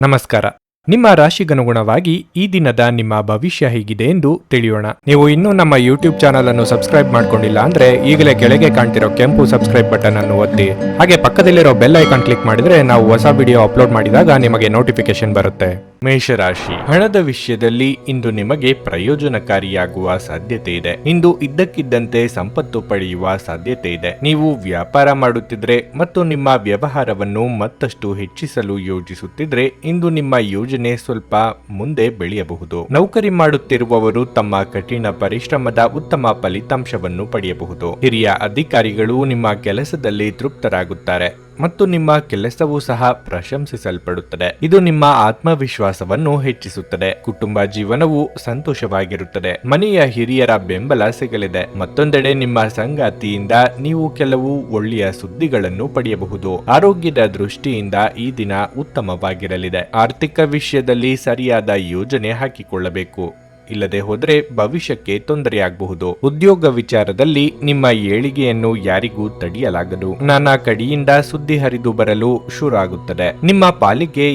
ನಮಸ್ಕಾರ. ನಿಮ್ಮ ರಾಶಿಗನುಗುಣವಾಗಿ ಈ ದಿನದ ನಿಮ್ಮ ಭವಿಷ್ಯ ಹೇಗಿದೆ ಎಂದು ತಿಳಿಯೋಣ. ನೀವು ಇನ್ನೂ ನಮ್ಮ ಯೂಟ್ಯೂಬ್ ಚಾನಲ್ ಅನ್ನು ಸಬ್ಸ್ಕ್ರೈಬ್ ಮಾಡ್ಕೊಂಡಿಲ್ಲ ಅಂದ್ರೆ ಈಗಲೇ ಕೆಳಗೆ ಕಾಣ್ತಿರೋ ಕೆಂಪು ಸಬ್ಸ್ಕ್ರೈಬ್ ಬಟನ್ ಅನ್ನು ಒತ್ತಿ, ಹಾಗೆ ಪಕ್ಕದಲ್ಲಿರೋ ಬೆಲ್ ಐಕಾನ್ ಕ್ಲಿಕ್ ಮಾಡಿದ್ರೆ ನಾವು ಹೊಸ ವಿಡಿಯೋ ಅಪ್ಲೋಡ್ ಮಾಡಿದಾಗ ನಿಮಗೆ ನೋಟಿಫಿಕೇಶನ್ ಬರುತ್ತೆ. ಮೇಷರಾಶಿ, ಹಣದ ವಿಷಯದಲ್ಲಿ ಇಂದು ನಿಮಗೆ ಪ್ರಯೋಜನಕಾರಿಯಾಗುವ ಸಾಧ್ಯತೆ ಇದೆ. ಇಂದು ಇದ್ದಕ್ಕಿದ್ದಂತೆ ಸಂಪತ್ತು ಪಡೆಯುವ ಸಾಧ್ಯತೆ ಇದೆ. ನೀವು ವ್ಯಾಪಾರ ಮಾಡುತ್ತಿದ್ರೆ ಮತ್ತು ನಿಮ್ಮ ವ್ಯವಹಾರವನ್ನು ಮತ್ತಷ್ಟು ಹೆಚ್ಚಿಸಲು ಯೋಜಿಸುತ್ತಿದ್ರೆ ಇಂದು ನಿಮ್ಮ ಯೋಜನೆ ಸ್ವಲ್ಪ ಮುಂದೆ ಬೆಳೆಯಬಹುದು. ನೌಕರಿ ಮಾಡುತ್ತಿರುವವರು ತಮ್ಮ ಕಠಿಣ ಪರಿಶ್ರಮದ ಉತ್ತಮ ಫಲಿತಾಂಶವನ್ನು ಪಡೆಯಬಹುದು. ಹಿರಿಯ ಅಧಿಕಾರಿಗಳು ನಿಮ್ಮ ಕೆಲಸದಲ್ಲಿ ತೃಪ್ತರಾಗುತ್ತಾರೆ ಮತ್ತು ನಿಮ್ಮ ಕೆಲಸವೂ ಸಹ ಪ್ರಶಂಸಿಸಲ್ಪಡುತ್ತದೆ. ಇದು ನಿಮ್ಮ ಆತ್ಮವಿಶ್ವಾಸವನ್ನು ಹೆಚ್ಚಿಸುತ್ತದೆ. ಕುಟುಂಬ ಜೀವನವು ಸಂತೋಷವಾಗಿರುತ್ತದೆ. ಮನೆಯ ಹಿರಿಯರ ಬೆಂಬಲ ಸಿಗಲಿದೆ. ಮತ್ತೊಂದೆಡೆ ನಿಮ್ಮ ಸಂಗಾತಿಯಿಂದ ನೀವು ಕೆಲವು ಒಳ್ಳೆಯ ಸುದ್ದಿಗಳನ್ನು ಪಡೆಯಬಹುದು. ಆರೋಗ್ಯದ ದೃಷ್ಟಿಯಿಂದ ಈ ದಿನ ಉತ್ತಮವಾಗಿರಲಿದೆ. ಆರ್ಥಿಕ ವಿಷಯದಲ್ಲಿ ಸರಿಯಾದ ಯೋಜನೆ ಹಾಕಿಕೊಳ್ಳಬೇಕು. ಇಲ್ಲದೆ ಹೋದರೆ ಭವಿಷ್ಯಕ್ಕೆ ತೊಂದರೆಯಾಗಬಹುದು. ಉದ್ಯೋಗ ವಿಚಾರದಲ್ಲಿ ನಿಮ್ಮ ಏಳಿಗೆಯನ್ನು ಯಾರಿಗೂ ತಡೆಯಲಾಗದು. ನಾನಾ ಕಡೆಯಿಂದ ಸುದ್ದಿ ಹರಿದು ಬರಲು ಶುರು ಆಗುತ್ತದೆ. ನಿಮ್ಮ ಪಾಲಿಗೆ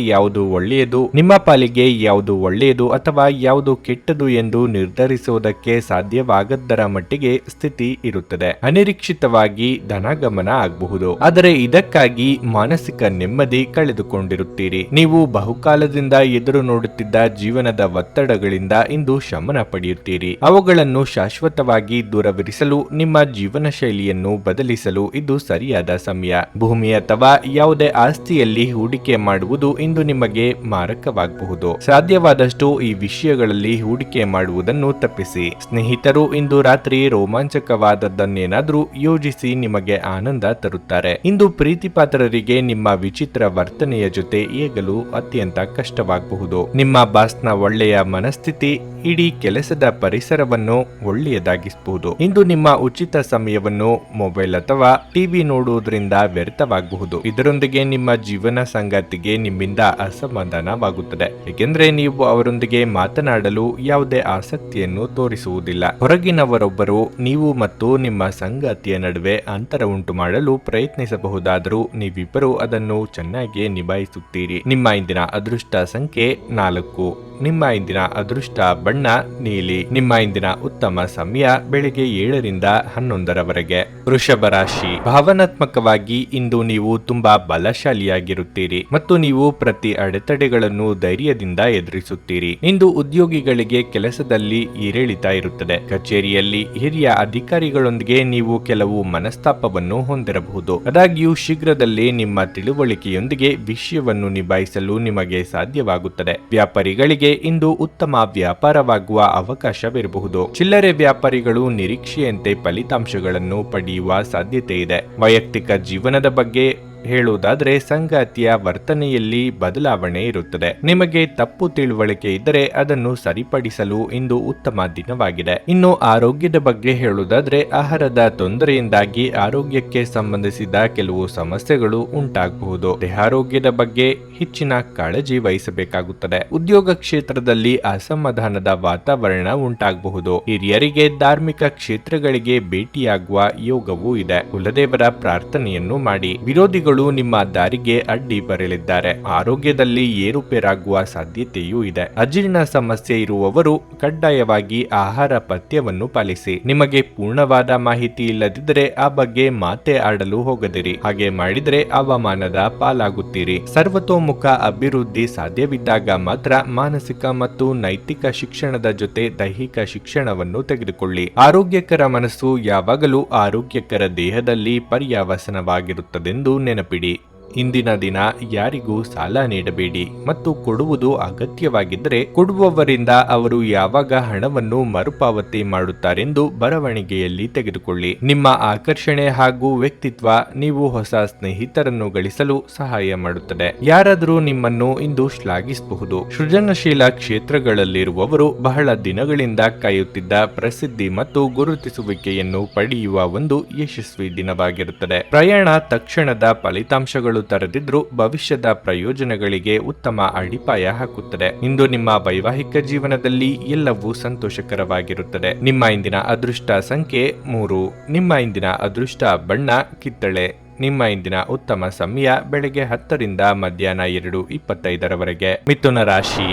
ಯಾವುದು ಒಳ್ಳೆಯದು ಅಥವಾ ಯಾವುದು ಕೆಟ್ಟದು ಎಂದು ನಿರ್ಧರಿಸುವುದಕ್ಕೆ ಸಾಧ್ಯವಾಗದ್ದರ ಮಟ್ಟಿಗೆ ಸ್ಥಿತಿ ಇರುತ್ತದೆ. ಅನಿರೀಕ್ಷಿತವಾಗಿ ಧನಗಮನ ಆಗಬಹುದು, ಆದರೆ ಇದಕ್ಕಾಗಿ ಮಾನಸಿಕ ನೆಮ್ಮದಿ ಕಳೆದುಕೊಂಡಿರುತ್ತೀರಿ. ನೀವು ಬಹುಕಾಲದಿಂದ ಎದುರು ನೋಡುತ್ತಿದ್ದ ಜೀವನದ ಒತ್ತಡಗಳಿಂದ ಇಂದು ಶಮನ ಪಡೆಯುತ್ತೀರಿ. ಅವುಗಳನ್ನು ಶಾಶ್ವತವಾಗಿ ದೂರವಿರಿಸಲು ನಿಮ್ಮ ಜೀವನ ಶೈಲಿಯನ್ನು ಬದಲಿಸಲು ಇದು ಸರಿಯಾದ ಸಮಯ. ಭೂಮಿ ಅಥವಾ ಯಾವುದೇ ಆಸ್ತಿಯಲ್ಲಿ ಹೂಡಿಕೆ ಮಾಡುವುದು ಇಂದು ನಿಮಗೆ ಮಾರಕವಾಗಬಹುದು. ಸಾಧ್ಯವಾದಷ್ಟು ಈ ವಿಷಯಗಳಲ್ಲಿ ಹೂಡಿಕೆ ಮಾಡುವುದನ್ನು ತಪ್ಪಿಸಿ. ಸ್ನೇಹಿತರು ಇಂದು ರಾತ್ರಿ ರೋಮಾಂಚಕವಾದದ್ದನ್ನೇನಾದ್ರೂ ಯೋಜಿಸಿ ನಿಮಗೆ ಆನಂದ ತರುತ್ತಾರೆ. ಇಂದು ಪ್ರೀತಿಪಾತ್ರರಿಗೆ ನಿಮ್ಮ ವಿಚಿತ್ರ ವರ್ತನೆಯ ಜೊತೆ ಏಗಲು ಅತ್ಯಂತ ಕಷ್ಟವಾಗಬಹುದು. ನಿಮ್ಮ ಬಾಸ್ನ ಒಳ್ಳೆಯ ಮನಸ್ಥಿತಿ ಇಡೀ ಕೆಲಸದ ಪರಿಸರವನ್ನು ಒಳ್ಳೆಯದಾಗಿಸಬಹುದು. ಇಂದು ನಿಮ್ಮ ಉಚಿತ ಸಮಯವನ್ನು ಮೊಬೈಲ್ ಅಥವಾ ಟಿವಿ ನೋಡುವುದರಿಂದ ವ್ಯರ್ಥವಾಗಬಹುದು. ಇದರೊಂದಿಗೆ ನಿಮ್ಮ ಜೀವನ ಸಂಗಾತಿಗೆ ನಿಮ್ಮಿಂದ ಅಸಮಾಧಾನವಾಗುತ್ತದೆ, ಏಕೆಂದರೆ ನೀವು ಅವರೊಂದಿಗೆ ಮಾತನಾಡಲು ಯಾವುದೇ ಆಸಕ್ತಿಯನ್ನು ತೋರಿಸುವುದಿಲ್ಲ. ಹೊರಗಿನವರೊಬ್ಬರು ನೀವು ಮತ್ತು ನಿಮ್ಮ ಸಂಗಾತಿಯ ನಡುವೆ ಅಂತರ ಉಂಟು ಮಾಡಲು ಪ್ರಯತ್ನಿಸಬಹುದಾದರೂ ನೀವಿಬ್ಬರು ಅದನ್ನು ಚೆನ್ನಾಗಿ ನಿಭಾಯಿಸುತ್ತೀರಿ. ನಿಮ್ಮ ಇಂದಿನ ಅದೃಷ್ಟ ಸಂಖ್ಯೆ 4. ನಿಮ್ಮ ಇಂದಿನ ಅದೃಷ್ಟ ಬಣ್ಣ ನೀಲಿ. ನಿಮ್ಮ ಇಂದಿನ ಉತ್ತಮ ಸಮಯ ಬೆಳಿಗ್ಗೆ 7 ರಿಂದ 11 ರವರೆಗೆ. ವೃಷಭ ರಾಶಿ, ಭಾವನಾತ್ಮಕವಾಗಿ ಇಂದು ನೀವು ತುಂಬಾ ಬಲಶಾಲಿಯಾಗಿರುತ್ತೀರಿ ಮತ್ತು ನೀವು ಪ್ರತಿ ಅಡೆತಡೆಗಳನ್ನು ಧೈರ್ಯದಿಂದ ಎದುರಿಸುತ್ತೀರಿ. ಇಂದು ಉದ್ಯೋಗಿಗಳಿಗೆ ಕೆಲಸದಲ್ಲಿ ಏರಿಳಿತ ಇರುತ್ತದೆ. ಕಚೇರಿಯಲ್ಲಿ ಹಿರಿಯ ಅಧಿಕಾರಿಗಳೊಂದಿಗೆ ನೀವು ಕೆಲವು ಮನಸ್ತಾಪವನ್ನು ಹೊಂದಿರಬಹುದು. ಆದಾಗ್ಯೂ ಶೀಘ್ರದಲ್ಲೇ ನಿಮ್ಮ ತಿಳುವಳಿಕೆಯೊಂದಿಗೆ ವಿಷಯವನ್ನು ನಿಭಾಯಿಸಲು ನಿಮಗೆ ಸಾಧ್ಯವಾಗುತ್ತದೆ. ವ್ಯಾಪಾರಿಗಳಿಗೆ ಇಂದು ಉತ್ತಮ ವ್ಯಾಪಾರವಾಗುವ ಅವಕಾಶವಿರಬಹುದು. ಚಿಲ್ಲರೆ ವ್ಯಾಪಾರಿಗಳು ನಿರೀಕ್ಷೆಯಂತೆ ಫಲಿತಾಂಶಗಳನ್ನು ಪಡೆಯುವ ಸಾಧ್ಯತೆ ಇದೆ. ವೈಯಕ್ತಿಕ ಜೀವನದ ಬಗ್ಗೆ ಹೇಳುವುದಾದರೆ ಸಂಗಾತಿಯ ವರ್ತನೆಯಲ್ಲಿ ಬದಲಾವಣೆ ಇರುತ್ತದೆ. ನಿಮಗೆ ತಪ್ಪು ತಿಳುವಳಿಕೆ ಇದ್ದರೆ ಅದನ್ನು ಸರಿಪಡಿಸಲು ಇಂದು ಉತ್ತಮ ದಿನವಾಗಿದೆ. ಇನ್ನು ಆರೋಗ್ಯದ ಬಗ್ಗೆ ಹೇಳುವುದಾದರೆ ಆಹಾರದ ತೊಂದರೆಯಿಂದಾಗಿ ಆರೋಗ್ಯಕ್ಕೆ ಸಂಬಂಧಿಸಿದ ಕೆಲವು ಸಮಸ್ಯೆಗಳು ಉಂಟಾಗಬಹುದು. ದೇಹಾರೋಗ್ಯದ ಬಗ್ಗೆ ಹೆಚ್ಚಿನ ಕಾಳಜಿ ವಹಿಸಬೇಕಾಗುತ್ತದೆ. ಉದ್ಯೋಗ ಕ್ಷೇತ್ರದಲ್ಲಿ ಅಸಮಾಧಾನದ ವಾತಾವರಣ ಉಂಟಾಗಬಹುದು. ಹಿರಿಯರಿಗೆ ಧಾರ್ಮಿಕ ಕ್ಷೇತ್ರಗಳಿಗೆ ಭೇಟಿಯಾಗುವ ಯೋಗವೂ ಇದೆ. ಕುಲದೇವರ ಪ್ರಾರ್ಥನೆಯನ್ನು ಮಾಡಿ. ವಿರೋಧಿಗಳು ನಿಮ್ಮ ದಾರಿಗೆ ಅಡ್ಡಿ ಬರಲಿದ್ದಾರೆ. ಆರೋಗ್ಯದಲ್ಲಿ ಏರುಪೇರಾಗುವ ಸಾಧ್ಯತೆಯೂ ಇದೆ. ಅಜೀರ್ಣ ಸಮಸ್ಯೆ ಇರುವವರು ಕಡ್ಡಾಯವಾಗಿ ಆಹಾರ ಪಥ್ಯವನ್ನು ಪಾಲಿಸಿ. ನಿಮಗೆ ಪೂರ್ಣವಾದ ಮಾಹಿತಿ ಇಲ್ಲದಿದ್ದರೆ ಆ ಬಗ್ಗೆ ಮಾತೆ ಆಡಲು ಹೋಗದಿರಿ. ಹಾಗೆ ಮಾಡಿದರೆ ಅವಮಾನದ ಪಾಲಾಗುತ್ತೀರಿ. ಸರ್ವತೋಮುಖ ಅಭಿವೃದ್ಧಿ ಸಾಧ್ಯವಿದ್ದಾಗ ಮಾತ್ರ ಮಾನಸಿಕ ಮತ್ತು ನೈತಿಕ ಶಿಕ್ಷಣದ ಜೊತೆ ದೈಹಿಕ ಶಿಕ್ಷಣವನ್ನು ತೆಗೆದುಕೊಳ್ಳಿ. ಆರೋಗ್ಯಕರ ಮನಸ್ಸು ಯಾವಾಗಲೂ ಆರೋಗ್ಯಕರ ದೇಹದಲ್ಲಿ ಪರ್ಯಾವಸನವಾಗಿರುತ್ತದೆಂದು ನೆನಪಿಡಿ. ಇಂದಿನ ದಿನ ಯಾರಿಗೂ ಸಾಲ ನೀಡಬೇಡಿ ಮತ್ತು ಕೊಡುವುದು ಅಗತ್ಯವಾಗಿದ್ದರೆ ಕೊಡುವವರಿಂದ ಅವರು ಯಾವಾಗ ಹಣವನ್ನು ಮರುಪಾವತಿ ಮಾಡುತ್ತಾರೆಂದು ಬರವಣಿಗೆಯಲ್ಲಿ ತೆಗೆದುಕೊಳ್ಳಿ. ನಿಮ್ಮ ಆಕರ್ಷಣೆ ಹಾಗೂ ವ್ಯಕ್ತಿತ್ವ ನೀವು ಹೊಸ ಸ್ನೇಹಿತರನ್ನು ಗಳಿಸಲು ಸಹಾಯ ಮಾಡುತ್ತದೆ. ಯಾರಾದರೂ ನಿಮ್ಮನ್ನು ಇಂದು ಶ್ಲಾಘಿಸಬಹುದು. ಸೃಜನಶೀಲ ಕ್ಷೇತ್ರಗಳಲ್ಲಿರುವವರು ಬಹಳ ದಿನಗಳಿಂದ ಕಾಯುತ್ತಿದ್ದ ಪ್ರಸಿದ್ಧಿ ಮತ್ತು ಗುರುತಿಸುವಿಕೆಯನ್ನು ಪಡೆಯುವ ಒಂದು ಯಶಸ್ವಿ ದಿನವಾಗಿರುತ್ತದೆ. ಪ್ರಯಾಣ ತಕ್ಷಣದ ಫಲಿತಾಂಶಗಳು ತರದಿದ್ರೂ ಭವಿಷ್ಯದ ಪ್ರಯೋಜನಗಳಿಗೆ ಉತ್ತಮ ಅಡಿಪಾಯ ಹಾಕುತ್ತದೆ. ಇಂದು ನಿಮ್ಮ ವೈವಾಹಿಕ ಜೀವನದಲ್ಲಿ ಎಲ್ಲವೂ ಸಂತೋಷಕರವಾಗಿರುತ್ತದೆ. ನಿಮ್ಮ ಇಂದಿನ ಅದೃಷ್ಟ ಸಂಖ್ಯೆ 3. ನಿಮ್ಮ ಇಂದಿನ ಅದೃಷ್ಟ ಬಣ್ಣ ಕಿತ್ತಳೆ. ನಿಮ್ಮ ಇಂದಿನ ಉತ್ತಮ ಸಮಯ ಬೆಳಗ್ಗೆ 10ರಿಂದ ಮಧ್ಯಾಹ್ನ 2:25 ಮಿಥುನ ರಾಶಿ.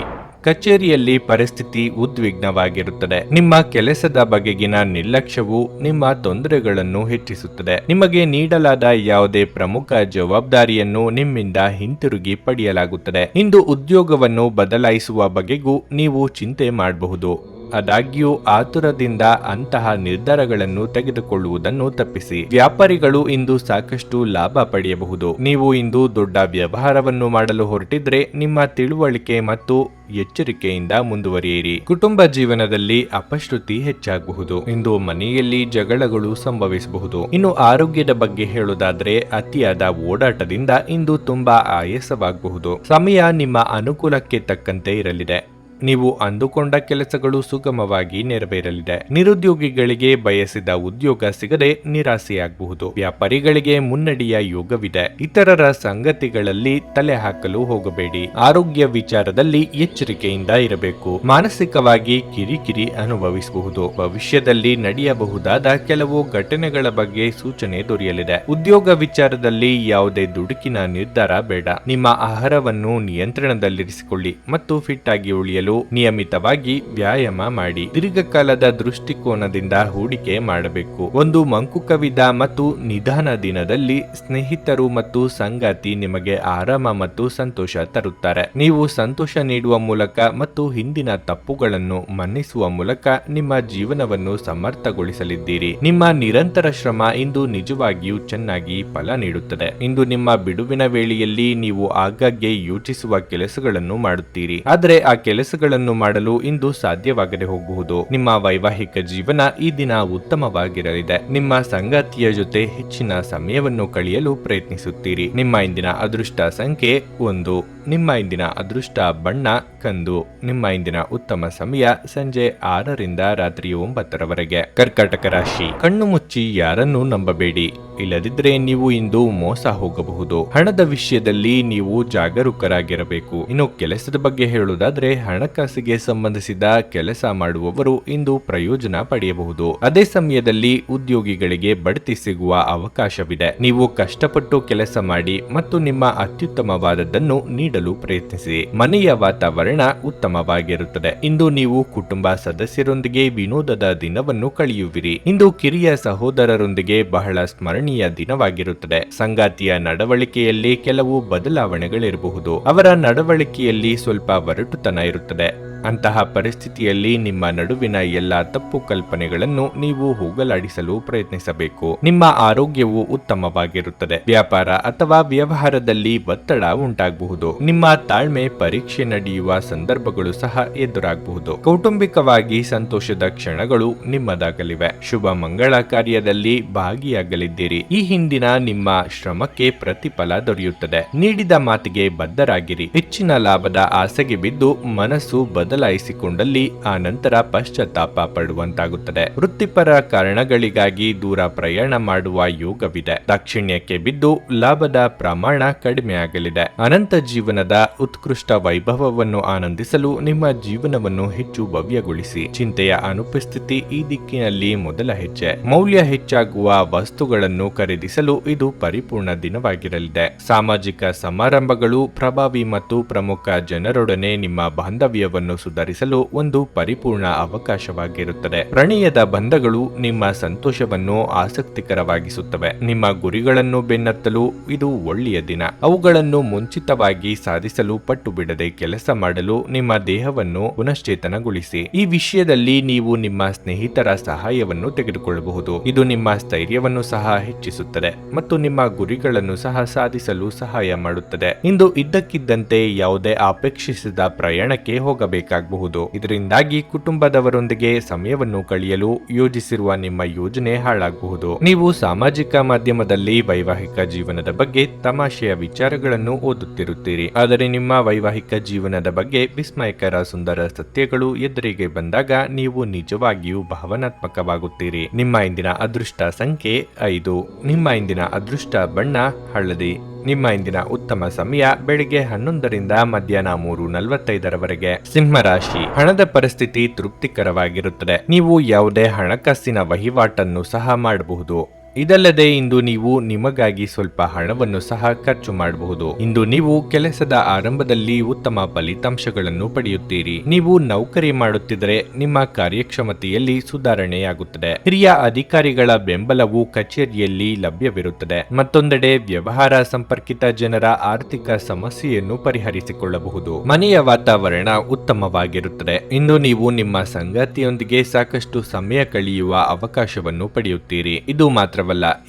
ಕಚೇರಿಯಲ್ಲಿ ಪರಿಸ್ಥಿತಿ ಉದ್ವಿಗ್ನವಾಗಿರುತ್ತದೆ. ನಿಮ್ಮ ಕೆಲಸದ ಬಗೆಗಿನ ನಿರ್ಲಕ್ಷ್ಯವು ನಿಮ್ಮ ತೊಂದರೆಗಳನ್ನು ಹೆಚ್ಚಿಸುತ್ತದೆ. ನಿಮಗೆ ನೀಡಲಾದ ಯಾವುದೇ ಪ್ರಮುಖ ಜವಾಬ್ದಾರಿಯನ್ನು ನಿಮ್ಮಿಂದ ಹಿಂತಿರುಗಿ ಪಡೆಯಲಾಗುತ್ತದೆ. ಇಂದು ಉದ್ಯೋಗವನ್ನು ಬದಲಾಯಿಸುವ ಬಗೆಗೂ ನೀವು ಚಿಂತೆ ಮಾಡಬಹುದು. ಆದಾಗ್ಯೂ ಆತುರದಿಂದ ಅಂತಹ ನಿರ್ಧಾರಗಳನ್ನು ತೆಗೆದುಕೊಳ್ಳುವುದನ್ನು ತಪ್ಪಿಸಿ. ವ್ಯಾಪಾರಿಗಳು ಇಂದು ಸಾಕಷ್ಟು ಲಾಭ ಪಡೆಯಬಹುದು. ನೀವು ಇಂದು ದೊಡ್ಡ ವ್ಯವಹಾರವನ್ನು ಮಾಡಲು ಹೊರಟಿದ್ರೆ ನಿಮ್ಮ ತಿಳುವಳಿಕೆ ಮತ್ತು ಎಚ್ಚರಿಕೆಯಿಂದ ಮುಂದುವರಿಯಿರಿ. ಕುಟುಂಬ ಜೀವನದಲ್ಲಿ ಅಪಶ್ರುತಿ ಹೆಚ್ಚಾಗಬಹುದು. ಇಂದು ಮನೆಯಲ್ಲಿ ಜಗಳಗಳು ಸಂಭವಿಸಬಹುದು. ಇನ್ನು ಆರೋಗ್ಯದ ಬಗ್ಗೆ ಹೇಳುವುದಾದ್ರೆ ಅತಿಯಾದ ಓಡಾಟದಿಂದ ಇಂದು ತುಂಬಾ ಆಯಾಸವಾಗಬಹುದು. ಸಮಯ ನಿಮ್ಮ ಅನುಕೂಲಕ್ಕೆ ತಕ್ಕಂತೆ ಇರಲಿದೆ. ನೀವು ಅಂದುಕೊಂಡ ಕೆಲಸಗಳು ಸುಗಮವಾಗಿ ನೆರವೇರಲಿದೆ. ನಿರುದ್ಯೋಗಿಗಳಿಗೆ ಬಯಸಿದ ಉದ್ಯೋಗ ಸಿಗದೆ ನಿರಾಸೆಯಾಗಬಹುದು. ವ್ಯಾಪಾರಿಗಳಿಗೆ ಮುನ್ನಡೆಯ ಯೋಗವಿದೆ. ಇತರರ ಸಂಗತಿಗಳಲ್ಲಿ ತಲೆ ಹಾಕಲು ಹೋಗಬೇಡಿ. ಆರೋಗ್ಯ ವಿಚಾರದಲ್ಲಿ ಎಚ್ಚರಿಕೆಯಿಂದ ಇರಬೇಕು. ಮಾನಸಿಕವಾಗಿ ಕಿರಿಕಿರಿ ಅನುಭವಿಸಬಹುದು. ಭವಿಷ್ಯದಲ್ಲಿ ನಡೆಯಬಹುದಾದ ಕೆಲವು ಘಟನೆಗಳ ಬಗ್ಗೆ ಸೂಚನೆ ದೊರೆಯಲಿದೆ. ಉದ್ಯೋಗ ವಿಚಾರದಲ್ಲಿ ಯಾವುದೇ ದುಡುಕಿನ ನಿರ್ಧಾರ ಬೇಡ. ನಿಮ್ಮ ಆಹಾರವನ್ನು ನಿಯಂತ್ರಣದಲ್ಲಿರಿಸಿಕೊಳ್ಳಿ ಮತ್ತು ಫಿಟ್ ಆಗಿ ಉಳಿಯಲು ನಿಯಮಿತವಾಗಿ ವ್ಯಾಯಾಮ ಮಾಡಿ. ದೀರ್ಘಕಾಲದ ದೃಷ್ಟಿಕೋನದಿಂದ ಹೂಡಿಕೆ ಮಾಡಬೇಕು. ಒಂದು ಮಂಕುಕವಿದ ಮತ್ತು ನಿಧಾನ ದಿನದಲ್ಲಿ ಸ್ನೇಹಿತರು ಮತ್ತು ಸಂಗಾತಿ ನಿಮಗೆ ಆರಾಮ ಮತ್ತು ಸಂತೋಷ ತರುತ್ತಾರೆ. ನೀವು ಸಂತೋಷ ನೀಡುವ ಮೂಲಕ ಮತ್ತು ಹಿಂದಿನ ತಪ್ಪುಗಳನ್ನು ಮನ್ನಿಸುವ ಮೂಲಕ ನಿಮ್ಮ ಜೀವನವನ್ನು ಸಮರ್ಥಗೊಳಿಸಲಿದ್ದೀರಿ. ನಿಮ್ಮ ನಿರಂತರ ಶ್ರಮ ಇಂದು ನಿಜವಾಗಿಯೂ ಚೆನ್ನಾಗಿ ಫಲ ನೀಡುತ್ತದೆ. ಇಂದು ನಿಮ್ಮ ಬಿಡುವಿನ ವೇಳೆಯಲ್ಲಿ ನೀವು ಆಗಾಗ್ಗೆ ಯೋಚಿಸುವ ಕೆಲಸಗಳನ್ನು ಮಾಡುತ್ತೀರಿ. ಆದರೆ ಆ ಕೆಲಸಗಳನ್ನು ಮಾಡಲು ಇಂದು ಸಾಧ್ಯವಾಗದೆ ಹೋಗಬಹುದು. ನಿಮ್ಮ ವೈವಾಹಿಕ ಜೀವನ ಈ ದಿನ ಉತ್ತಮವಾಗಿರಲಿದೆ. ನಿಮ್ಮ ಸಂಗಾತಿಯ ಜೊತೆ ಹೆಚ್ಚಿನ ಸಮಯವನ್ನು ಕಳೆಯಲು ಪ್ರಯತ್ನಿಸುತ್ತೀರಿ. ನಿಮ್ಮ ಇಂದಿನ ಅದೃಷ್ಟ ಸಂಖ್ಯೆ 1. ನಿಮ್ಮ ಇಂದಿನ ಅದೃಷ್ಟ ಬಣ್ಣ ಕಂದು. ನಿಮ್ಮ ಇಂದಿನ ಉತ್ತಮ ಸಮಯ ಸಂಜೆ 6ರಿಂದ ರಾತ್ರಿ 9ರವರೆಗೆ. ಕರ್ಕಾಟಕ ರಾಶಿ. ಕಣ್ಣು ಮುಚ್ಚಿ ಯಾರನ್ನೂ ನಂಬಬೇಡಿ. ಇಲ್ಲದಿದ್ರೆ ನೀವು ಇಂದು ಮೋಸ ಹೋಗಬಹುದು. ಹಣದ ವಿಷಯದಲ್ಲಿ ನೀವು ಜಾಗರೂಕರಾಗಿರಬೇಕು. ಇನ್ನು ಕೆಲಸದ ಬಗ್ಗೆ ಹೇಳುವುದಾದ್ರೆ ಹಣಕಾಸಿಗೆ ಸಂಬಂಧಿಸಿದ ಕೆಲಸ ಮಾಡುವವರು ಇಂದು ಪ್ರಯೋಜನ ಪಡೆಯಬಹುದು. ಅದೇ ಸಮಯದಲ್ಲಿ ಉದ್ಯೋಗಿಗಳಿಗೆ ಬಡ್ತಿ ಸಿಗುವ ಅವಕಾಶವಿದೆ. ನೀವು ಕಷ್ಟಪಟ್ಟು ಕೆಲಸ ಮಾಡಿ ಮತ್ತು ನಿಮ್ಮ ಅತ್ಯುತ್ತಮವಾದದ್ದನ್ನು ನೀಡಲು ಪ್ರಯತ್ನಿಸಿ. ಮನೆಯ ವಾತಾವರಣ ಉತ್ತಮವಾಗಿರುತ್ತದೆ. ಇಂದು ನೀವು ಕುಟುಂಬ ಸದಸ್ಯರೊಂದಿಗೆ ವಿನೋದದ ದಿನವನ್ನು ಕಳೆಯುವಿರಿ. ಇಂದು ಕಿರಿಯ ಸಹೋದರರೊಂದಿಗೆ ಬಹಳ ಸ್ಮರಣೀಯ ದಿನವಾಗಿರುತ್ತದೆ. ಸಂಗಾತಿಯ ನಡವಳಿಕೆಯಲ್ಲಿ ಕೆಲವು ಬದಲಾವಣೆಗಳಿರಬಹುದು. ಅವರ ನಡವಳಿಕೆಯಲ್ಲಿ ಸ್ವಲ್ಪ ಒರಟುತನ ಇರುತ್ತದೆ. ಅಂತಹ ಪರಿಸ್ಥಿತಿಯಲ್ಲಿ ನಿಮ್ಮ ನಡುವಿನ ಎಲ್ಲಾ ತಪ್ಪು ಕಲ್ಪನೆಗಳನ್ನು ನೀವು ಹೋಗಲಾಡಿಸಲು ಪ್ರಯತ್ನಿಸಬೇಕು. ನಿಮ್ಮ ಆರೋಗ್ಯವು ಉತ್ತಮವಾಗಿರುತ್ತದೆ. ವ್ಯಾಪಾರ ಅಥವಾ ವ್ಯವಹಾರದಲ್ಲಿ ಒತ್ತಡ ಉಂಟಾಗಬಹುದು. ನಿಮ್ಮ ತಾಳ್ಮೆ ಪರೀಕ್ಷೆ ನಡೆಯುವ ಸಂದರ್ಭಗಳು ಸಹ ಎದುರಾಗಬಹುದು. ಕೌಟುಂಬಿಕವಾಗಿ ಸಂತೋಷದ ಕ್ಷಣಗಳು ನಿಮ್ಮದಾಗಲಿವೆ. ಶುಭ ಮಂಗಳ ಕಾರ್ಯದಲ್ಲಿ ಭಾಗಿಯಾಗಲಿದ್ದೀರಿ. ಈ ಹಿಂದಿನ ನಿಮ್ಮ ಶ್ರಮಕ್ಕೆ ಪ್ರತಿಫಲ ದೊರೆಯುತ್ತದೆ. ನೀಡಿದ ಮಾತಿಗೆ ಬದ್ಧರಾಗಿರಿ. ಹೆಚ್ಚಿನ ಲಾಭದ ಆಸೆಗೆ ಬಿದ್ದು ಮನಸ್ಸು ಬದಲಾಯಿಸಿಕೊಂಡಲ್ಲಿ ಆ ನಂತರ ಪಶ್ಚಾತ್ತಾಪ ಪಡುವಂತಾಗುತ್ತದೆ. ವೃತ್ತಿಪರ ಕಾರಣಗಳಿಗಾಗಿ ದೂರ ಪ್ರಯಾಣ ಮಾಡುವ ಯೋಗವಿದೆ. ದಾಕ್ಷಿಣ್ಯಕ್ಕೆ ಬಿದ್ದು ಲಾಭದ ಪ್ರಮಾಣ ಕಡಿಮೆಯಾಗಲಿದೆ. ಅನಂತ ಜೀವನದ ಉತ್ಕೃಷ್ಟ ವೈಭವವನ್ನು ಆನಂದಿಸಲು ನಿಮ್ಮ ಜೀವನವನ್ನು ಹೆಚ್ಚು ಭವ್ಯಗೊಳಿಸಿ. ಚಿಂತೆಯ ಅನುಪಸ್ಥಿತಿ ಈ ದಿಕ್ಕಿನಲ್ಲಿ ಮೊದಲ ಹೆಜ್ಜೆ. ಮೌಲ್ಯ ಹೆಚ್ಚಾಗುವ ವಸ್ತುಗಳನ್ನು ಖರೀದಿಸಲು ಇದು ಪರಿಪೂರ್ಣ ದಿನವಾಗಿರಲಿದೆ. ಸಾಮಾಜಿಕ ಸಮಾರಂಭಗಳು ಪ್ರಭಾವಿ ಮತ್ತು ಪ್ರಮುಖ ಜನರೊಡನೆ ನಿಮ್ಮ ಬಾಂಧವ್ಯವನ್ನು ಸುಧಾರಿಸಲು ಒಂದು ಪರಿಪೂರ್ಣ ಅವಕಾಶವಾಗಿರುತ್ತದೆ. ಪ್ರಣಯದ ಬಂಧಗಳು ನಿಮ್ಮ ಸಂತೋಷವನ್ನು ಆಸಕ್ತಿಕರವಾಗಿಸುತ್ತವೆ. ನಿಮ್ಮ ಗುರಿಗಳನ್ನು ಬೆನ್ನತ್ತಲು ಇದು ಒಳ್ಳೆಯ ದಿನ. ಅವುಗಳನ್ನು ಮುಂಚಿತವಾಗಿ ಸಾಧಿಸಲು ಪಟ್ಟು ಬಿಡದೆ ಕೆಲಸ ಮಾಡಲು ನಿಮ್ಮ ದೇಹವನ್ನು ಪುನಶ್ಚೇತನಗೊಳಿಸಿ. ಈ ವಿಷಯದಲ್ಲಿ ನೀವು ನಿಮ್ಮ ಸ್ನೇಹಿತರ ಸಹಾಯವನ್ನು ತೆಗೆದುಕೊಳ್ಳಬಹುದು. ಇದು ನಿಮ್ಮ ಸ್ಥೈರ್ಯವನ್ನು ಸಹ ಹೆಚ್ಚಿಸುತ್ತದೆ ಮತ್ತು ನಿಮ್ಮ ಗುರಿಗಳನ್ನು ಸಹ ಸಾಧಿಸಲು ಸಹಾಯ ಮಾಡುತ್ತದೆ. ಇಂದು ಇದ್ದಕ್ಕಿದ್ದಂತೆ ಯಾವುದೇ ಅಪೇಕ್ಷಿಸಿದ ಪ್ರಯಾಣಕ್ಕೆ ಹೋಗಬೇಕಾಗಬಹುದು. ಇದರಿಂದಾಗಿ ಕುಟುಂಬದವರೊಂದಿಗೆ ಸಮಯವನ್ನು ಕಳೆಯಲು ಯೋಜಿಸಿರುವ ನಿಮ್ಮ ಯೋಜನೆ ಹಾಳಾಗಬಹುದು. ನೀವು ಸಾಮಾಜಿಕ ಮಾಧ್ಯಮದಲ್ಲಿ ವೈವಾಹಿಕ ಜೀವನದ ಬಗ್ಗೆ ತಮಾಷೆಯ ವಿಚಾರಗಳನ್ನು ಓದುತ್ತಿರುತ್ತೀರಿ. ಆದರೆ ನಿಮ್ಮ ವೈವಾಹಿಕ ಜೀವನದ ಬಗ್ಗೆ ವಿಸ್ಮಯಕರ ಸುಂದರ ಸತ್ಯಗಳು ಎದುರಿಗೆ ಬಂದಾಗ ನೀವು ನಿಜವಾಗಿಯೂ ಭಾವನಾತ್ಮಕವಾಗುತ್ತೀರಿ. ನಿಮ್ಮ ಇಂದಿನ ಅದೃಷ್ಟ ಸಂಖ್ಯೆ 5. ನಿಮ್ಮ ಇಂದಿನ ಅದೃಷ್ಟ ಬಣ್ಣ ಹಳದಿ. ನಿಮ್ಮ ಇಂದಿನ ಉತ್ತಮ ಸಮಯ ಬೆಳಿಗ್ಗೆ 11ರಿಂದ ಮಧ್ಯಾಹ್ನ 3:45ರವರೆಗೆ. ಸಿಂಹರಾಶಿ. ಹಣದ ಪರಿಸ್ಥಿತಿ ತೃಪ್ತಿಕರವಾಗಿರುತ್ತದೆ. ನೀವು ಯಾವುದೇ ಹಣಕಾಸಿನ ವಹಿವಾಟನ್ನು ಸಹ ಮಾಡಬಹುದು. ಇದಲ್ಲದೆ ಇಂದು ನೀವು ನಿಮಗಾಗಿ ಸ್ವಲ್ಪ ಹಣವನ್ನು ಸಹ ಖರ್ಚು ಮಾಡಬಹುದು. ಇಂದು ನೀವು ಕೆಲಸದ ಆರಂಭದಲ್ಲಿ ಉತ್ತಮ ಫಲಿತಾಂಶಗಳನ್ನು ಪಡೆಯುತ್ತೀರಿ. ನೀವು ನೌಕರಿ ಮಾಡುತ್ತಿದ್ದರೆ ನಿಮ್ಮ ಕಾರ್ಯಕ್ಷಮತೆಯಲ್ಲಿ ಸುಧಾರಣೆಯಾಗುತ್ತದೆ. ಹಿರಿಯ ಅಧಿಕಾರಿಗಳ ಬೆಂಬಲವು ಕಚೇರಿಯಲ್ಲಿ ಲಭ್ಯವಿರುತ್ತದೆ. ಮತ್ತೊಂದೆಡೆ ವ್ಯವಹಾರ ಸಂಪರ್ಕಿತ ಜನರ ಆರ್ಥಿಕ ಸಮಸ್ಯೆಯನ್ನು ಪರಿಹರಿಸಿಕೊಳ್ಳಬಹುದು. ಮನೆಯ ವಾತಾವರಣ ಉತ್ತಮವಾಗಿರುತ್ತದೆ. ಇಂದು ನೀವು ನಿಮ್ಮ ಸಂಗಾತಿಯೊಂದಿಗೆ ಸಾಕಷ್ಟು ಸಮಯ ಕಳೆಯುವ ಅವಕಾಶವನ್ನು ಪಡೆಯುತ್ತೀರಿ. ಇದು ಮಾತ್ರವಲ್ಲ,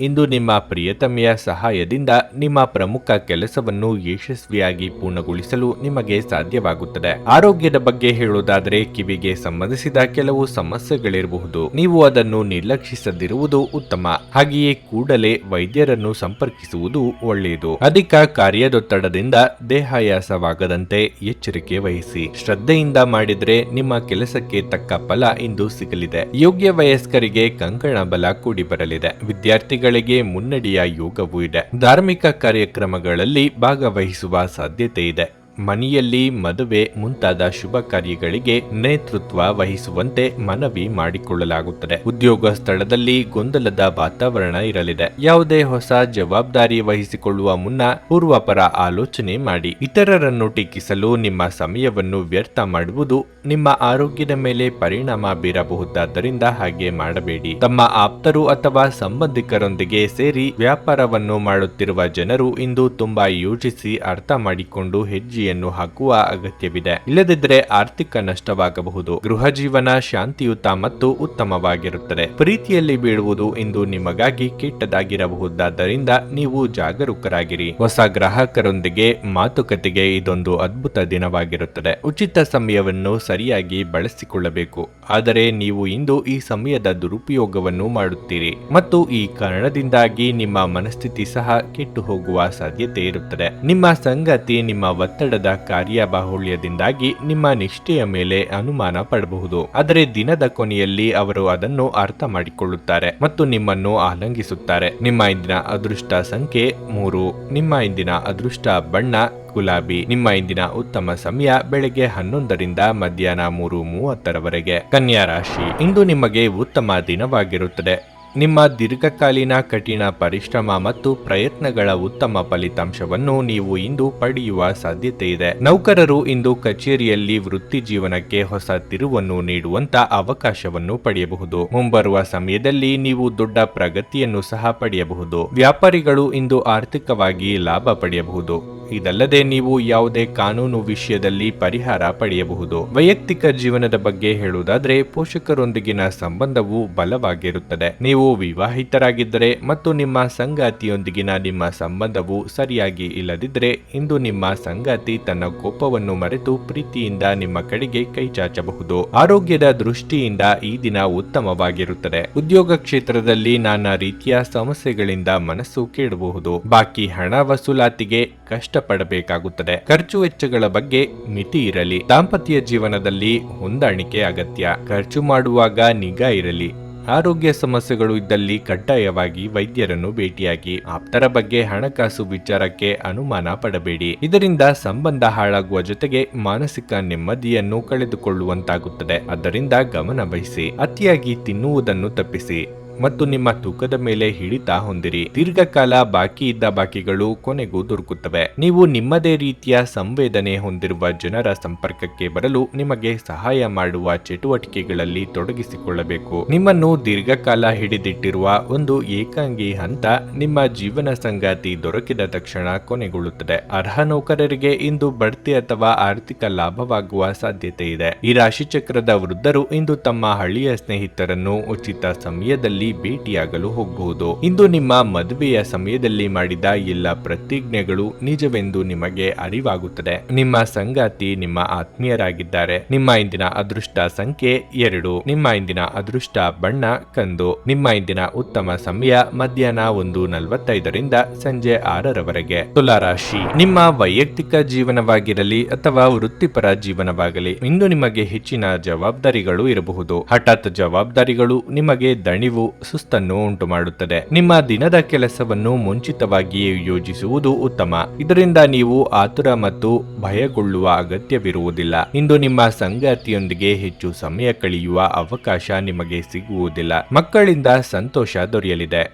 ಇಂದು ನಿಮ್ಮ ಪ್ರಿಯತಮೆಯ ಸಹಾಯದಿಂದ ನಿಮ್ಮ ಪ್ರಮುಖ ಕೆಲಸವನ್ನು ಯಶಸ್ವಿಯಾಗಿ ಪೂರ್ಣಗೊಳಿಸಲು ನಿಮಗೆ ಸಾಧ್ಯವಾಗುತ್ತದೆ. ಆರೋಗ್ಯದ ಬಗ್ಗೆ ಹೇಳುವುದಾದರೆ, ಕಿವಿಗೆ ಸಂಬಂಧಿಸಿದ ಕೆಲವು ಸಮಸ್ಯೆಗಳಿರಬಹುದು. ನೀವು ಅದನ್ನು ನಿರ್ಲಕ್ಷಿಸದಿರುವುದು ಉತ್ತಮ. ಹಾಗೆಯೇ ಕೂಡಲೇ ವೈದ್ಯರನ್ನು ಸಂಪರ್ಕಿಸುವುದು ಒಳ್ಳೆಯದು. ಅಧಿಕ ಕಾರ್ಯದೊತ್ತಡದಿಂದ ದೇಹಾಯಾಸವಾಗದಂತೆ ಎಚ್ಚರಿಕೆ ವಹಿಸಿ. ಶ್ರದ್ಧೆಯಿಂದ ಮಾಡಿದರೆ ನಿಮ್ಮ ಕೆಲಸಕ್ಕೆ ತಕ್ಕ ಫಲ ಇಂದು ಸಿಗಲಿದೆ. ಯೋಗ್ಯ ವಯಸ್ಕರಿಗೆ ಕಂಕಣ ಬಲ ಕೂಡಿ ಬರಲಿದೆ. ವಿದ್ಯಾರ್ಥಿಗಳಿಗೆ ಮುನ್ನಡೆಯ ಯೋಗವೂ ಇದೆ. ಧಾರ್ಮಿಕ ಕಾರ್ಯಕ್ರಮಗಳಲ್ಲಿ ಭಾಗವಹಿಸುವ ಸಾಧ್ಯತೆ ಇದೆ. ಮನೆಯಲ್ಲಿ ಮದುವೆ ಮುಂತಾದ ಶುಭ ಕಾರ್ಯಗಳಿಗೆ ನೇತೃತ್ವ ವಹಿಸುವಂತೆ ಮನವಿ ಮಾಡಿಕೊಳ್ಳಲಾಗುತ್ತದೆ. ಉದ್ಯೋಗ ಸ್ಥಳದಲ್ಲಿ ಗೊಂದಲದ ವಾತಾವರಣ ಇರಲಿದೆ. ಯಾವುದೇ ಹೊಸ ಜವಾಬ್ದಾರಿ ವಹಿಸಿಕೊಳ್ಳುವ ಮುನ್ನ ಪೂರ್ವಪರ ಆಲೋಚನೆ ಮಾಡಿ. ಇತರರನ್ನು ಟೀಕಿಸಲು ನಿಮ್ಮ ಸಮಯವನ್ನು ವ್ಯರ್ಥ ಮಾಡುವುದು ನಿಮ್ಮ ಆರೋಗ್ಯದ ಮೇಲೆ ಪರಿಣಾಮ ಬೀರಬಹುದಾದ್ದರಿಂದ ಹಾಗೆ ಮಾಡಬೇಡಿ. ತಮ್ಮ ಆಪ್ತರು ಅಥವಾ ಸಂಬಂಧಿಕರೊಂದಿಗೆ ಸೇರಿ ವ್ಯಾಪಾರವನ್ನು ಮಾಡುತ್ತಿರುವ ಜನರು ಇಂದು ತುಂಬಾ ಯೋಚಿಸಿ ಅರ್ಥ ಮಾಡಿಕೊಂಡು ಹೆಜ್ಜೆ ಹಾಕುವ ಅಗತ್ಯವಿದೆ. ಇಲ್ಲದಿದ್ದರೆ ಆರ್ಥಿಕ ನಷ್ಟವಾಗಬಹುದು. ಗೃಹ ಜೀವನ ಶಾಂತಿಯುತ ಮತ್ತು ಉತ್ತಮವಾಗಿರುತ್ತದೆ. ಪ್ರೀತಿಯಲ್ಲಿ ಬೀಳುವುದು ಇಂದು ನಿಮಗಾಗಿ ಕೆಟ್ಟದಾಗಿರಬಹುದಾದ್ದರಿಂದ ನೀವು ಜಾಗರೂಕರಾಗಿರಿ. ಹೊಸ ಗ್ರಾಹಕರೊಂದಿಗೆ ಮಾತುಕತೆಗೆ ಇದೊಂದು ಅದ್ಭುತ ದಿನವಾಗಿರುತ್ತದೆ. ಉಚಿತ ಸಮಯವನ್ನು ಸರಿಯಾಗಿ ಬಳಸಿಕೊಳ್ಳಬೇಕು. ಆದರೆ ನೀವು ಇಂದು ಈ ಸಮಯದ ದುರುಪಯೋಗವನ್ನು ಮಾಡುತ್ತೀರಿ ಮತ್ತು ಈ ಕಾರಣದಿಂದಾಗಿ ನಿಮ್ಮ ಮನಸ್ಥಿತಿ ಸಹ ಕೆಟ್ಟು ಹೋಗುವ ಸಾಧ್ಯತೆ ಇರುತ್ತದೆ. ನಿಮ್ಮ ಸಂಗಾತಿ ನಿಮ್ಮ ಒತ್ತಡ ಕಾರ್ಯಬಾಹುಳ್ಯದಿಂದಾಗಿ ನಿಮ್ಮ ನಿಷ್ಠೆಯ ಮೇಲೆ ಅನುಮಾನ ಪಡಬಹುದು. ಆದರೆ ದಿನದ ಕೊನೆಯಲ್ಲಿ ಅವರು ಅದನ್ನು ಅರ್ಥ ಮಾಡಿಕೊಳ್ಳುತ್ತಾರೆ ಮತ್ತು ನಿಮ್ಮನ್ನು ಆಲಂಗಿಸುತ್ತಾರೆ. ನಿಮ್ಮ ಇಂದಿನ ಅದೃಷ್ಟ ಸಂಖ್ಯೆ 3. ನಿಮ್ಮ ಇಂದಿನ ಅದೃಷ್ಟ ಬಣ್ಣ ಗುಲಾಬಿ. ನಿಮ್ಮ ಇಂದಿನ ಉತ್ತಮ ಸಮಯ ಬೆಳಗ್ಗೆ 11ರಿಂದ ಮಧ್ಯಾಹ್ನ 3:30 ಕನ್ಯಾ ರಾಶಿ. ಇಂದು ನಿಮಗೆ ಉತ್ತಮ ದಿನವಾಗಿರುತ್ತದೆ. ನಿಮ್ಮ ದೀರ್ಘಕಾಲೀನ ಕಠಿಣ ಪರಿಶ್ರಮ ಮತ್ತು ಪ್ರಯತ್ನಗಳ ಉತ್ತಮ ಫಲಿತಾಂಶವನ್ನು ನೀವು ಇಂದು ಪಡೆಯುವ ಸಾಧ್ಯತೆ ಇದೆ. ನೌಕರರು ಇಂದು ಕಚೇರಿಯಲ್ಲಿ ವೃತ್ತಿ ಜೀವನಕ್ಕೆ ಹೊಸ ತಿರುವನ್ನು ನೀಡುವಂತ ಅವಕಾಶವನ್ನು ಪಡೆಯಬಹುದು. ಮುಂಬರುವ ಸಮಯದಲ್ಲಿ ನೀವು ದೊಡ್ಡ ಪ್ರಗತಿಯನ್ನು ಸಹ ಪಡೆಯಬಹುದು. ವ್ಯಾಪಾರಿಗಳು ಇಂದು ಆರ್ಥಿಕವಾಗಿ ಲಾಭ ಪಡೆಯಬಹುದು. ಇದಲ್ಲದೆ ನೀವು ಯಾವುದೇ ಕಾನೂನು ವಿಷಯದಲ್ಲಿ ಪರಿಹಾರ ಪಡೆಯಬಹುದು. ವೈಯಕ್ತಿಕ ಜೀವನದ ಬಗ್ಗೆ ಹೇಳುವುದಾದ್ರೆ, ಪೋಷಕರೊಂದಿಗಿನ ಸಂಬಂಧವು ಬಲವಾಗಿರುತ್ತದೆ. ನೀವು ವಿವಾಹಿತರಾಗಿದ್ದರೆ ಮತ್ತು ನಿಮ್ಮ ಸಂಗಾತಿಯೊಂದಿಗಿನ ನಿಮ್ಮ ಸಂಬಂಧವು ಸರಿಯಾಗಿ ಇಲ್ಲದಿದ್ದರೆ, ಇಂದು ನಿಮ್ಮ ಸಂಗಾತಿ ತನ್ನ ಕೋಪವನ್ನು ಮರೆತು ಪ್ರೀತಿಯಿಂದ ನಿಮ್ಮ ಕಡೆಗೆ ಕೈ ಚಾಚಬಹುದು. ಆರೋಗ್ಯದ ದೃಷ್ಟಿಯಿಂದ ಈ ದಿನ ಉತ್ತಮವಾಗಿರುತ್ತದೆ. ಉದ್ಯೋಗ ಕ್ಷೇತ್ರದಲ್ಲಿ ನಾನಾ ರೀತಿಯ ಸಮಸ್ಯೆಗಳಿಂದ ಮನಸ್ಸು ಕೆಡಬಹುದು. ಬಾಕಿ ಹಣ ವಸೂಲಾತಿಗೆ ಕಷ್ಟಪಡಬೇಕಾಗುತ್ತದೆ. ಖರ್ಚು ವೆಚ್ಚಗಳ ಬಗ್ಗೆ ಮಿತಿ ಇರಲಿ. ದಾಂಪತ್ಯ ಜೀವನದಲ್ಲಿ ಹೊಂದಾಣಿಕೆ ಅಗತ್ಯ. ಖರ್ಚು ಮಾಡುವಾಗ ನಿಗಾ ಇರಲಿ. ಆರೋಗ್ಯ ಸಮಸ್ಯೆಗಳು ಇದ್ದಲ್ಲಿ ಕಡ್ಡಾಯವಾಗಿ ವೈದ್ಯರನ್ನು ಭೇಟಿಯಾಗಿ. ಆಪ್ತರ ಬಗ್ಗೆ ಹಣಕಾಸು ವಿಚಾರಕ್ಕೆ ಅನುಮಾನ ಪಡಬೇಡಿ. ಇದರಿಂದ ಸಂಬಂಧ ಹಾಳಾಗುವ ಜೊತೆಗೆ ಮಾನಸಿಕ ನೆಮ್ಮದಿಯನ್ನು ಕಳೆದುಕೊಳ್ಳುವಂತಾಗುತ್ತದೆ. ಆದ್ದರಿಂದ ಗಮನ ವಹಿಸಿ. ಅತಿಯಾಗಿ ತಿನ್ನುವುದನ್ನು ತಪ್ಪಿಸಿ ಮತ್ತು ನಿಮ್ಮ ತೂಕದ ಮೇಲೆ ಹಿಡಿತ ಹೊಂದಿರಿ. ದೀರ್ಘಕಾಲ ಬಾಕಿ ಇದ್ದ ಬಾಕಿಗಳು ಕೊನೆಗೂ ದೊರಕುತ್ತವೆ. ನೀವು ನಿಮ್ಮದೇ ರೀತಿಯ ಸಂವೇದನೆ ಹೊಂದಿರುವ ಜನರ ಸಂಪರ್ಕಕ್ಕೆ ಬರಲು ನಿಮಗೆ ಸಹಾಯ ಮಾಡುವ ಚಟುವಟಿಕೆಗಳಲ್ಲಿ ತೊಡಗಿಸಿಕೊಳ್ಳಬೇಕು. ನಿಮ್ಮನ್ನು ದೀರ್ಘಕಾಲ ಹಿಡಿದಿಟ್ಟಿರುವ ಒಂದು ಏಕಾಂಗಿ ಹಂತ ನಿಮ್ಮ ಜೀವನ ಸಂಗಾತಿ ದೊರಕಿದ ತಕ್ಷಣ ಕೊನೆಗೊಳ್ಳುತ್ತದೆ. ಅರ್ಹ ನೌಕರರಿಗೆ ಇಂದು ಬಡ್ತಿ ಅಥವಾ ಆರ್ಥಿಕ ಲಾಭವಾಗುವ ಸಾಧ್ಯತೆ ಇದೆ. ಈ ರಾಶಿಚಕ್ರದ ವೃದ್ಧರು ಇಂದು ತಮ್ಮ ಹಳ್ಳಿಯ ಸ್ನೇಹಿತರನ್ನು ಉಚಿತ ಸಮಯದಲ್ಲಿ ಭೇಟಿಯಾಗಲು ಹೋಗಬಹುದು. ಇಂದು ನಿಮ್ಮ ಮದುವೆಯ ಸಮಯದಲ್ಲಿ ಮಾಡಿದ ಎಲ್ಲ ಪ್ರತಿಜ್ಞೆಗಳು ನಿಜವೆಂದು ನಿಮಗೆ ಅರಿವಾಗುತ್ತದೆ. ನಿಮ್ಮ ಸಂಗಾತಿ ನಿಮ್ಮ ಆತ್ಮೀಯರಾಗಿದ್ದಾರೆ. ನಿಮ್ಮ ಇಂದಿನ ಅದೃಷ್ಟ ಸಂಖ್ಯೆ 2. ನಿಮ್ಮ ಇಂದಿನ ಅದೃಷ್ಟ ಬಣ್ಣ ಕಂದು. ನಿಮ್ಮ ಇಂದಿನ ಉತ್ತಮ ಸಮಯ ಮಧ್ಯಾಹ್ನ 1:45ರಿಂದ ಸಂಜೆ 6:00 ತುಲಾ ರಾಶಿ. ನಿಮ್ಮ ವೈಯಕ್ತಿಕ ಜೀವನವಾಗಿರಲಿ ಅಥವಾ ವೃತ್ತಿಪರ ಜೀವನವಾಗಲಿ, ಇಂದು ನಿಮಗೆ ಹೆಚ್ಚಿನ ಜವಾಬ್ದಾರಿಗಳು ಇರಬಹುದು. ಹಠಾತ್ ಜವಾಬ್ದಾರಿಗಳು ನಿಮಗೆ ದಣಿವು ಸುಸ್ತನ್ನು ಉಂಟು ಮಾಡುತ್ತದೆ. ನಿಮ್ಮ ದಿನದ ಕೆಲಸವನ್ನು ಮುಂಚಿತವಾಗಿಯೇ ಯೋಜಿಸುವುದು ಉತ್ತಮ. ಇದರಿಂದ ನೀವು ಆತುರ ಮತ್ತು ಭಯಗೊಳ್ಳುವ ಅಗತ್ಯವಿರುವುದಿಲ್ಲ. ಇಂದು ನಿಮ್ಮ ಸಂಗಾತಿಯೊಂದಿಗೆ ಹೆಚ್ಚು ಸಮಯ ಕಳೆಯುವ ಅವಕಾಶ ನಿಮಗೆ ಸಿಗುವುದಿಲ್ಲ. ಮಕ್ಕಳಿಂದ ಸಂತೋಷ ದೊರೆಯಲಿದೆ.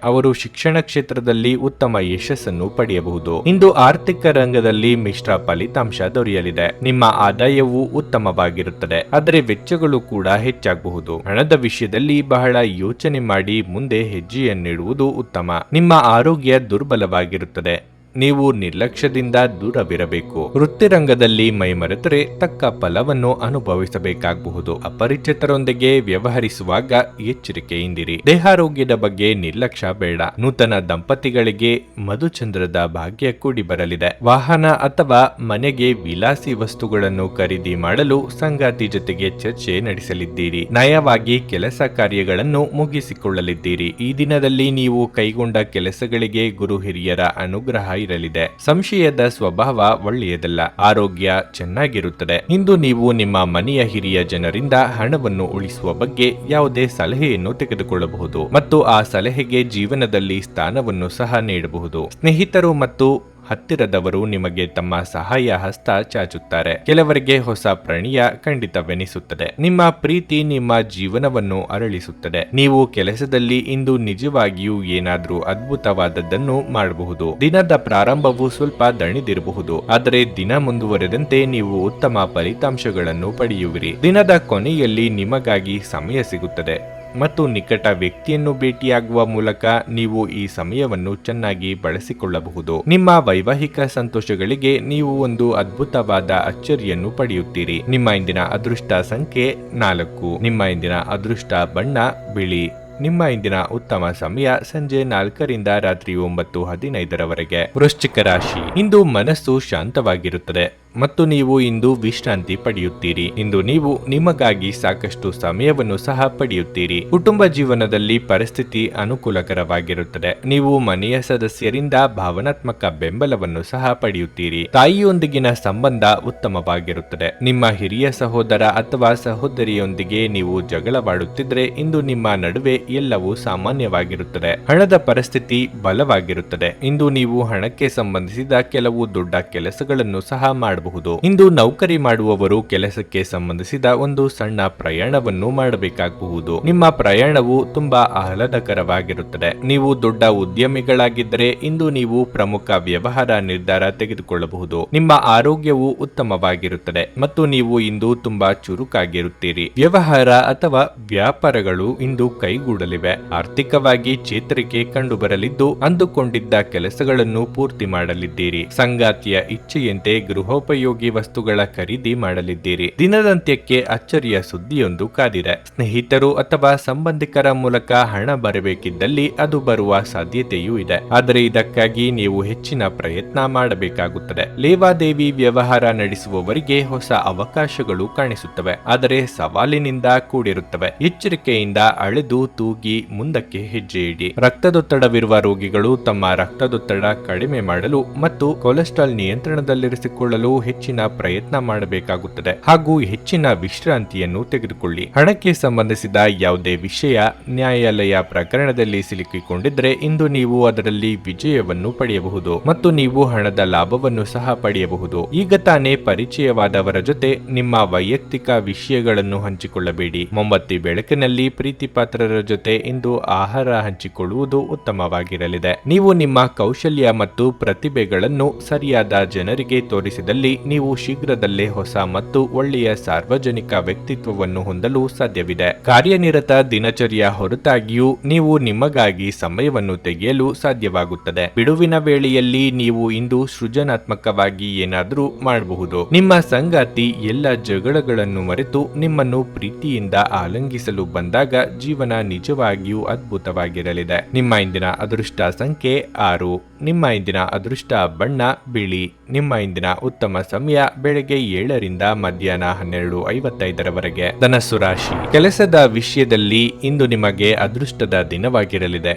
ಅವರು ಶಿಕ್ಷಣ ಕ್ಷೇತ್ರದಲ್ಲಿ ಉತ್ತಮ ಯಶಸ್ಸನ್ನು ಪಡೆಯಬಹುದು. ಇಂದು ಆರ್ಥಿಕ ರಂಗದಲ್ಲಿ ಮಿಶ್ರ ಫಲಿತಾಂಶ ದೊರೆಯಲಿದೆ. ನಿಮ್ಮ ಆದಾಯವು ಉತ್ತಮವಾಗಿರುತ್ತದೆ, ಆದರೆ ವೆಚ್ಚಗಳು ಕೂಡ ಹೆಚ್ಚಾಗಬಹುದು. ಹಣದ ವಿಷಯದಲ್ಲಿ ಬಹಳ ಯೋಚನೆ ಮಾಡಿ ಮುಂದೆ ಹೆಜ್ಜೆಯನ್ನಿಡುವುದು ಉತ್ತಮ. ನಿಮ್ಮ ಆರೋಗ್ಯ ದುರ್ಬಲವಾಗಿರುತ್ತದೆ. ನೀವು ನಿರ್ಲಕ್ಷ್ಯದಿಂದ ದೂರವಿರಬೇಕು. ವೃತ್ತಿರಂಗದಲ್ಲಿ ಮೈಮರೆತರೆ ತಕ್ಕ ಫಲವನ್ನು ಅನುಭವಿಸಬೇಕಾಗಬಹುದು. ಅಪರಿಚಿತರೊಂದಿಗೆ ವ್ಯವಹರಿಸುವಾಗ ಎಚ್ಚರಿಕೆಯಿಂದಿರಿ. ದೇಹಾರೋಗ್ಯದ ಬಗ್ಗೆ ನಿರ್ಲಕ್ಷ್ಯ ಬೇಡ. ನೂತನ ದಂಪತಿಗಳಿಗೆ ಮಧುಚಂದ್ರದ ಭಾಗ್ಯ ಕೂಡಿ ಬರಲಿದೆ. ವಾಹನ ಅಥವಾ ಮನೆಗೆ ವಿಲಾಸಿ ವಸ್ತುಗಳನ್ನು ಖರೀದಿ ಮಾಡಲು ಸಂಗಾತಿ ಜೊತೆಗೆ ಚರ್ಚೆ ನಡೆಸಲಿದ್ದೀರಿ. ನಯವಾಗಿ ಕೆಲಸ ಕಾರ್ಯಗಳನ್ನು ಮುಗಿಸಿಕೊಳ್ಳಲಿದ್ದೀರಿ. ಈ ದಿನದಲ್ಲಿ ನೀವು ಕೈಗೊಂಡ ಕೆಲಸಗಳಿಗೆ ಗುರು ಹಿರಿಯರ ಅನುಗ್ರಹ ಇರಲಿದೆ. ಸಂಶಯದ ಸ್ವಭಾವ ಒಳ್ಳೆಯದಲ್ಲ. ಆರೋಗ್ಯ ಚೆನ್ನಾಗಿರುತ್ತದೆ. ಇಂದು ನೀವು ನಿಮ್ಮ ಮನೆಯ ಹಿರಿಯ ಜನರಿಂದ ಹಣವನ್ನು ಉಳಿಸುವ ಬಗ್ಗೆ ಯಾವುದೇ ಸಲಹೆಯನ್ನು ತೆಗೆದುಕೊಳ್ಳಬಹುದು ಮತ್ತು ಆ ಸಲಹೆಗೆ ಜೀವನದಲ್ಲಿ ಸ್ಥಾನವನ್ನು ಸಹ ನೀಡಬಹುದು. ಸ್ನೇಹಿತರು ಮತ್ತು ಹತ್ತಿರದವರು ನಿಮಗೆ ತಮ್ಮ ಸಹಾಯ ಹಸ್ತ ಚಾಚುತ್ತಾರೆ. ಕೆಲವರಿಗೆ ಹೊಸ ಪ್ರಣಯ ಖಂಡಿತವೆನಿಸುತ್ತದೆ. ನಿಮ್ಮ ಪ್ರೀತಿ ನಿಮ್ಮ ಜೀವನವನ್ನು ಅರಳಿಸುತ್ತದೆ. ನೀವು ಕೆಲಸದಲ್ಲಿ ಇಂದು ನಿಜವಾಗಿಯೂ ಏನಾದ್ರೂ ಅದ್ಭುತವಾದದ್ದನ್ನು ಮಾಡಬಹುದು. ದಿನದ ಪ್ರಾರಂಭವು ಸ್ವಲ್ಪ ದಣಿದಿರಬಹುದು, ಆದರೆ ದಿನ ಮುಂದುವರೆದಂತೆ ನೀವು ಉತ್ತಮ ಫಲಿತಾಂಶಗಳನ್ನು ಪಡೆಯುವಿರಿ. ದಿನದ ಕೊನೆಯಲ್ಲಿ ನಿಮಗಾಗಿ ಸಮಯ ಸಿಗುತ್ತದೆ ಮತ್ತು ನಿಕಟ ವ್ಯಕ್ತಿಯನ್ನು ಭೇಟಿಯಾಗುವ ಮೂಲಕ ನೀವು ಈ ಸಮಯವನ್ನು ಚೆನ್ನಾಗಿ ಬಳಸಿಕೊಳ್ಳಬಹುದು. ನಿಮ್ಮ ವೈವಾಹಿಕ ಸಂತೋಷಗಳಿಗೆ ನೀವು ಒಂದು ಅದ್ಭುತವಾದ ಅಚ್ಚರಿಯನ್ನು ಪಡೆಯುತ್ತೀರಿ. ನಿಮ್ಮ ಇಂದಿನ ಅದೃಷ್ಟ ಸಂಖ್ಯೆ 4. ನಿಮ್ಮ ಇಂದಿನ ಅದೃಷ್ಟ ಬಣ್ಣ ಬಿಳಿ. ನಿಮ್ಮ ಇಂದಿನ ಉತ್ತಮ ಸಮಯ ಸಂಜೆ 4ರಿಂದ ರಾತ್ರಿ 9:15ರವರೆಗೆ. ವೃಶ್ಚಿಕ ರಾಶಿ. ಇಂದು ಮನಸ್ಸು ಶಾಂತವಾಗಿರುತ್ತದೆ ಮತ್ತು ನೀವು ಇಂದು ವಿಶ್ರಾಂತಿ ಪಡೆಯುತ್ತೀರಿ. ಇಂದು ನೀವು ನಿಮಗಾಗಿ ಸಾಕಷ್ಟು ಸಮಯವನ್ನು ಸಹ ಪಡೆಯುತ್ತೀರಿ. ಕುಟುಂಬ ಜೀವನದಲ್ಲಿ ಪರಿಸ್ಥಿತಿ ಅನುಕೂಲಕರವಾಗಿರುತ್ತದೆ. ನೀವು ಮನೆಯ ಸದಸ್ಯರಿಂದ ಭಾವನಾತ್ಮಕ ಬೆಂಬಲವನ್ನು ಸಹ ಪಡೆಯುತ್ತೀರಿ. ತಾಯಿಯೊಂದಿಗಿನ ಸಂಬಂಧ ಉತ್ತಮವಾಗಿರುತ್ತದೆ. ನಿಮ್ಮ ಹಿರಿಯ ಸಹೋದರ ಅಥವಾ ಸಹೋದರಿಯೊಂದಿಗೆ ನೀವು ಜಗಳವಾಡುತ್ತಿದ್ರೆ ಇಂದು ನಿಮ್ಮ ನಡುವೆ ಎಲ್ಲವೂ ಸಾಮಾನ್ಯವಾಗಿರುತ್ತದೆ. ಹಣದ ಪರಿಸ್ಥಿತಿ ಬಲವಾಗಿರುತ್ತದೆ. ಇಂದು ನೀವು ಹಣಕ್ಕೆ ಸಂಬಂಧಿಸಿದ ಕೆಲವು ದೊಡ್ಡ ಕೆಲಸಗಳನ್ನು ಸಹ ಮಾಡಬಹುದು. ಇಂದು ನೌಕರಿ ಮಾಡುವವರು ಕೆಲಸಕ್ಕೆ ಸಂಬಂಧಿಸಿದ ಒಂದು ಸಣ್ಣ ಪ್ರಯಾಣವನ್ನು ಮಾಡಬೇಕಾಗಬಹುದು. ನಿಮ್ಮ ಪ್ರಯಾಣವು ತುಂಬಾ ಆಹ್ಲಾದಕರವಾಗಿರುತ್ತದೆ. ನೀವು ದೊಡ್ಡ ಉದ್ಯಮಿಗಳಾಗಿದ್ದರೆ ಇಂದು ನೀವು ಪ್ರಮುಖ ವ್ಯವಹಾರ ನಿರ್ಧಾರ ತೆಗೆದುಕೊಳ್ಳಬಹುದು. ನಿಮ್ಮ ಆರೋಗ್ಯವು ಉತ್ತಮವಾಗಿರುತ್ತದೆ ಮತ್ತು ನೀವು ಇಂದು ತುಂಬಾ ಚುರುಕಾಗಿರುತ್ತೀರಿ. ವ್ಯವಹಾರ ಅಥವಾ ವ್ಯಾಪಾರಗಳು ಇಂದು ಕೈಗೂಡಲಿವೆ. ಆರ್ಥಿಕವಾಗಿ ಚೇತರಿಕೆ ಕಂಡುಬರಲಿದ್ದು ಅಂದುಕೊಂಡಿದ್ದ ಕೆಲಸಗಳನ್ನು ಪೂರ್ತಿ ಮಾಡಲಿದ್ದೀರಿ. ಸಂಗಾತಿಯ ಇಚ್ಛೆಯಂತೆ ಗೃಹೋಪಯೋಗಿ ವಸ್ತುಗಳ ಖರೀದಿ ಮಾಡಲಿದ್ದೀರಿ. ದಿನದಂತ್ಯಕ್ಕೆ ಅಚ್ಚರಿಯ ಸುದ್ದಿಯೊಂದು ಕಾದಿದೆ. ಸ್ನೇಹಿತರು ಅಥವಾ ಸಂಬಂಧಿಕರ ಮೂಲಕ ಹಣ ಬರಬೇಕಿದ್ದಲ್ಲಿ ಅದು ಬರುವ ಸಾಧ್ಯತೆಯೂ ಇದೆ, ಆದರೆ ಇದಕ್ಕಾಗಿ ನೀವು ಹೆಚ್ಚಿನ ಪ್ರಯತ್ನ ಮಾಡಬೇಕಾಗುತ್ತದೆ. ಲೇವಾದೇವಿ ವ್ಯವಹಾರ ನಡೆಸುವವರಿಗೆ ಹೊಸ ಅವಕಾಶಗಳು ಕಾಣಿಸುತ್ತವೆ, ಆದರೆ ಸವಾಲಿನಿಂದ ಕೂಡಿರುತ್ತವೆ. ಎಚ್ಚರಿಕೆಯಿಂದ ಅಳೆದು ತೂಗಿ ಮುಂದಕ್ಕೆ ಹೆಜ್ಜೆ ಇಡಿ. ರಕ್ತದೊತ್ತಡವಿರುವ ರೋಗಿಗಳು ತಮ್ಮ ರಕ್ತದೊತ್ತಡ ಕಡಿಮೆ ಮಾಡಲು ಮತ್ತು ಕೊಲೆಸ್ಟ್ರಾಲ್ ನಿಯಂತ್ರಣದಲ್ಲಿರಿಸಿಕೊಳ್ಳಲು ಹೆಚ್ಚಿನ ಪ್ರಯತ್ನ ಮಾಡಬೇಕಾಗುತ್ತದೆ ಹಾಗೂ ಹೆಚ್ಚಿನ ವಿಶ್ರಾಂತಿಯನ್ನು ತೆಗೆದುಕೊಳ್ಳಿ. ಹಣಕ್ಕೆ ಸಂಬಂಧಿಸಿದ ಯಾವುದೇ ವಿಷಯ ನ್ಯಾಯಾಲಯ ಪ್ರಕರಣದಲ್ಲಿ ಸಿಲುಕಿಕೊಂಡಿದ್ರೆ ಇಂದು ನೀವು ಅದರಲ್ಲಿ ವಿಜಯವನ್ನು ಪಡೆಯಬಹುದು ಮತ್ತು ನೀವು ಹಣದ ಲಾಭವನ್ನು ಸಹ ಪಡೆಯಬಹುದು. ಈಗ ತಾನೇ ಪರಿಚಯವಾದವರ ಜೊತೆ ನಿಮ್ಮ ವೈಯಕ್ತಿಕ ವಿಷಯಗಳನ್ನು ಹಂಚಿಕೊಳ್ಳಬೇಡಿ. ಮೊಂಬತ್ತಿ ಬೆಳಕಿನಲ್ಲಿ ಪ್ರೀತಿ ಪಾತ್ರರ ಜೊತೆ ಇಂದು ಆಹಾರ ಹಂಚಿಕೊಳ್ಳುವುದು ಉತ್ತಮವಾಗಿರಲಿದೆ. ನೀವು ನಿಮ್ಮ ಕೌಶಲ್ಯ ಮತ್ತು ಪ್ರತಿಭೆಗಳನ್ನು ಸರಿಯಾದ ಜನರಿಗೆ ತೋರಿಸಿದಲ್ಲಿ ನೀವು ಶೀಘ್ರದಲ್ಲೇ ಹೊಸ ಮತ್ತು ಒಳ್ಳೆಯ ಸಾರ್ವಜನಿಕ ವ್ಯಕ್ತಿತ್ವವನ್ನು ಹೊಂದಲು ಸಾಧ್ಯವಿದೆ. ಕಾರ್ಯನಿರತ ದಿನಚರಿಯ ಹೊರತಾಗಿಯೂ ನೀವು ನಿಮಗಾಗಿ ಸಮಯವನ್ನು ತೆಗೆಯಲು ಸಾಧ್ಯವಾಗುತ್ತದೆ. ಬಿಡುವಿನ ವೇಳೆಯಲ್ಲಿ ನೀವು ಇಂದು ಸೃಜನಾತ್ಮಕವಾಗಿ ಏನಾದರೂ ಮಾಡಬಹುದು. ನಿಮ್ಮ ಸಂಗಾತಿ ಎಲ್ಲ ಜಗಳಗಳನ್ನು ಮರೆತು ನಿಮ್ಮನ್ನು ಪ್ರೀತಿಯಿಂದ ಆಲಿಂಗಿಸಲು ಬಂದಾಗ ಜೀವನ ನಿಜವಾಗಿಯೂ ಅದ್ಭುತವಾಗಿರಲಿದೆ. ನಿಮ್ಮ ಇಂದಿನ ಅದೃಷ್ಟ ಸಂಖ್ಯೆ 6. ನಿಮ್ಮ ಇಂದಿನ ಅದೃಷ್ಟ ಬಣ್ಣ ಬಿಳಿ. ನಿಮ್ಮ ಇಂದಿನ ಉತ್ತಮ ಸಮಯ ಬೆಳಗ್ಗೆ 7ರಿಂದ ಮಧ್ಯಾಹ್ನ 12:55ರವರೆಗೆ. ಧನಸ್ಸು ರಾಶಿ. ಕೆಲಸದ ವಿಷಯದಲ್ಲಿ ಇಂದು ನಿಮಗೆ ಅದೃಷ್ಟದ ದಿನವಾಗಿರಲಿದೆ.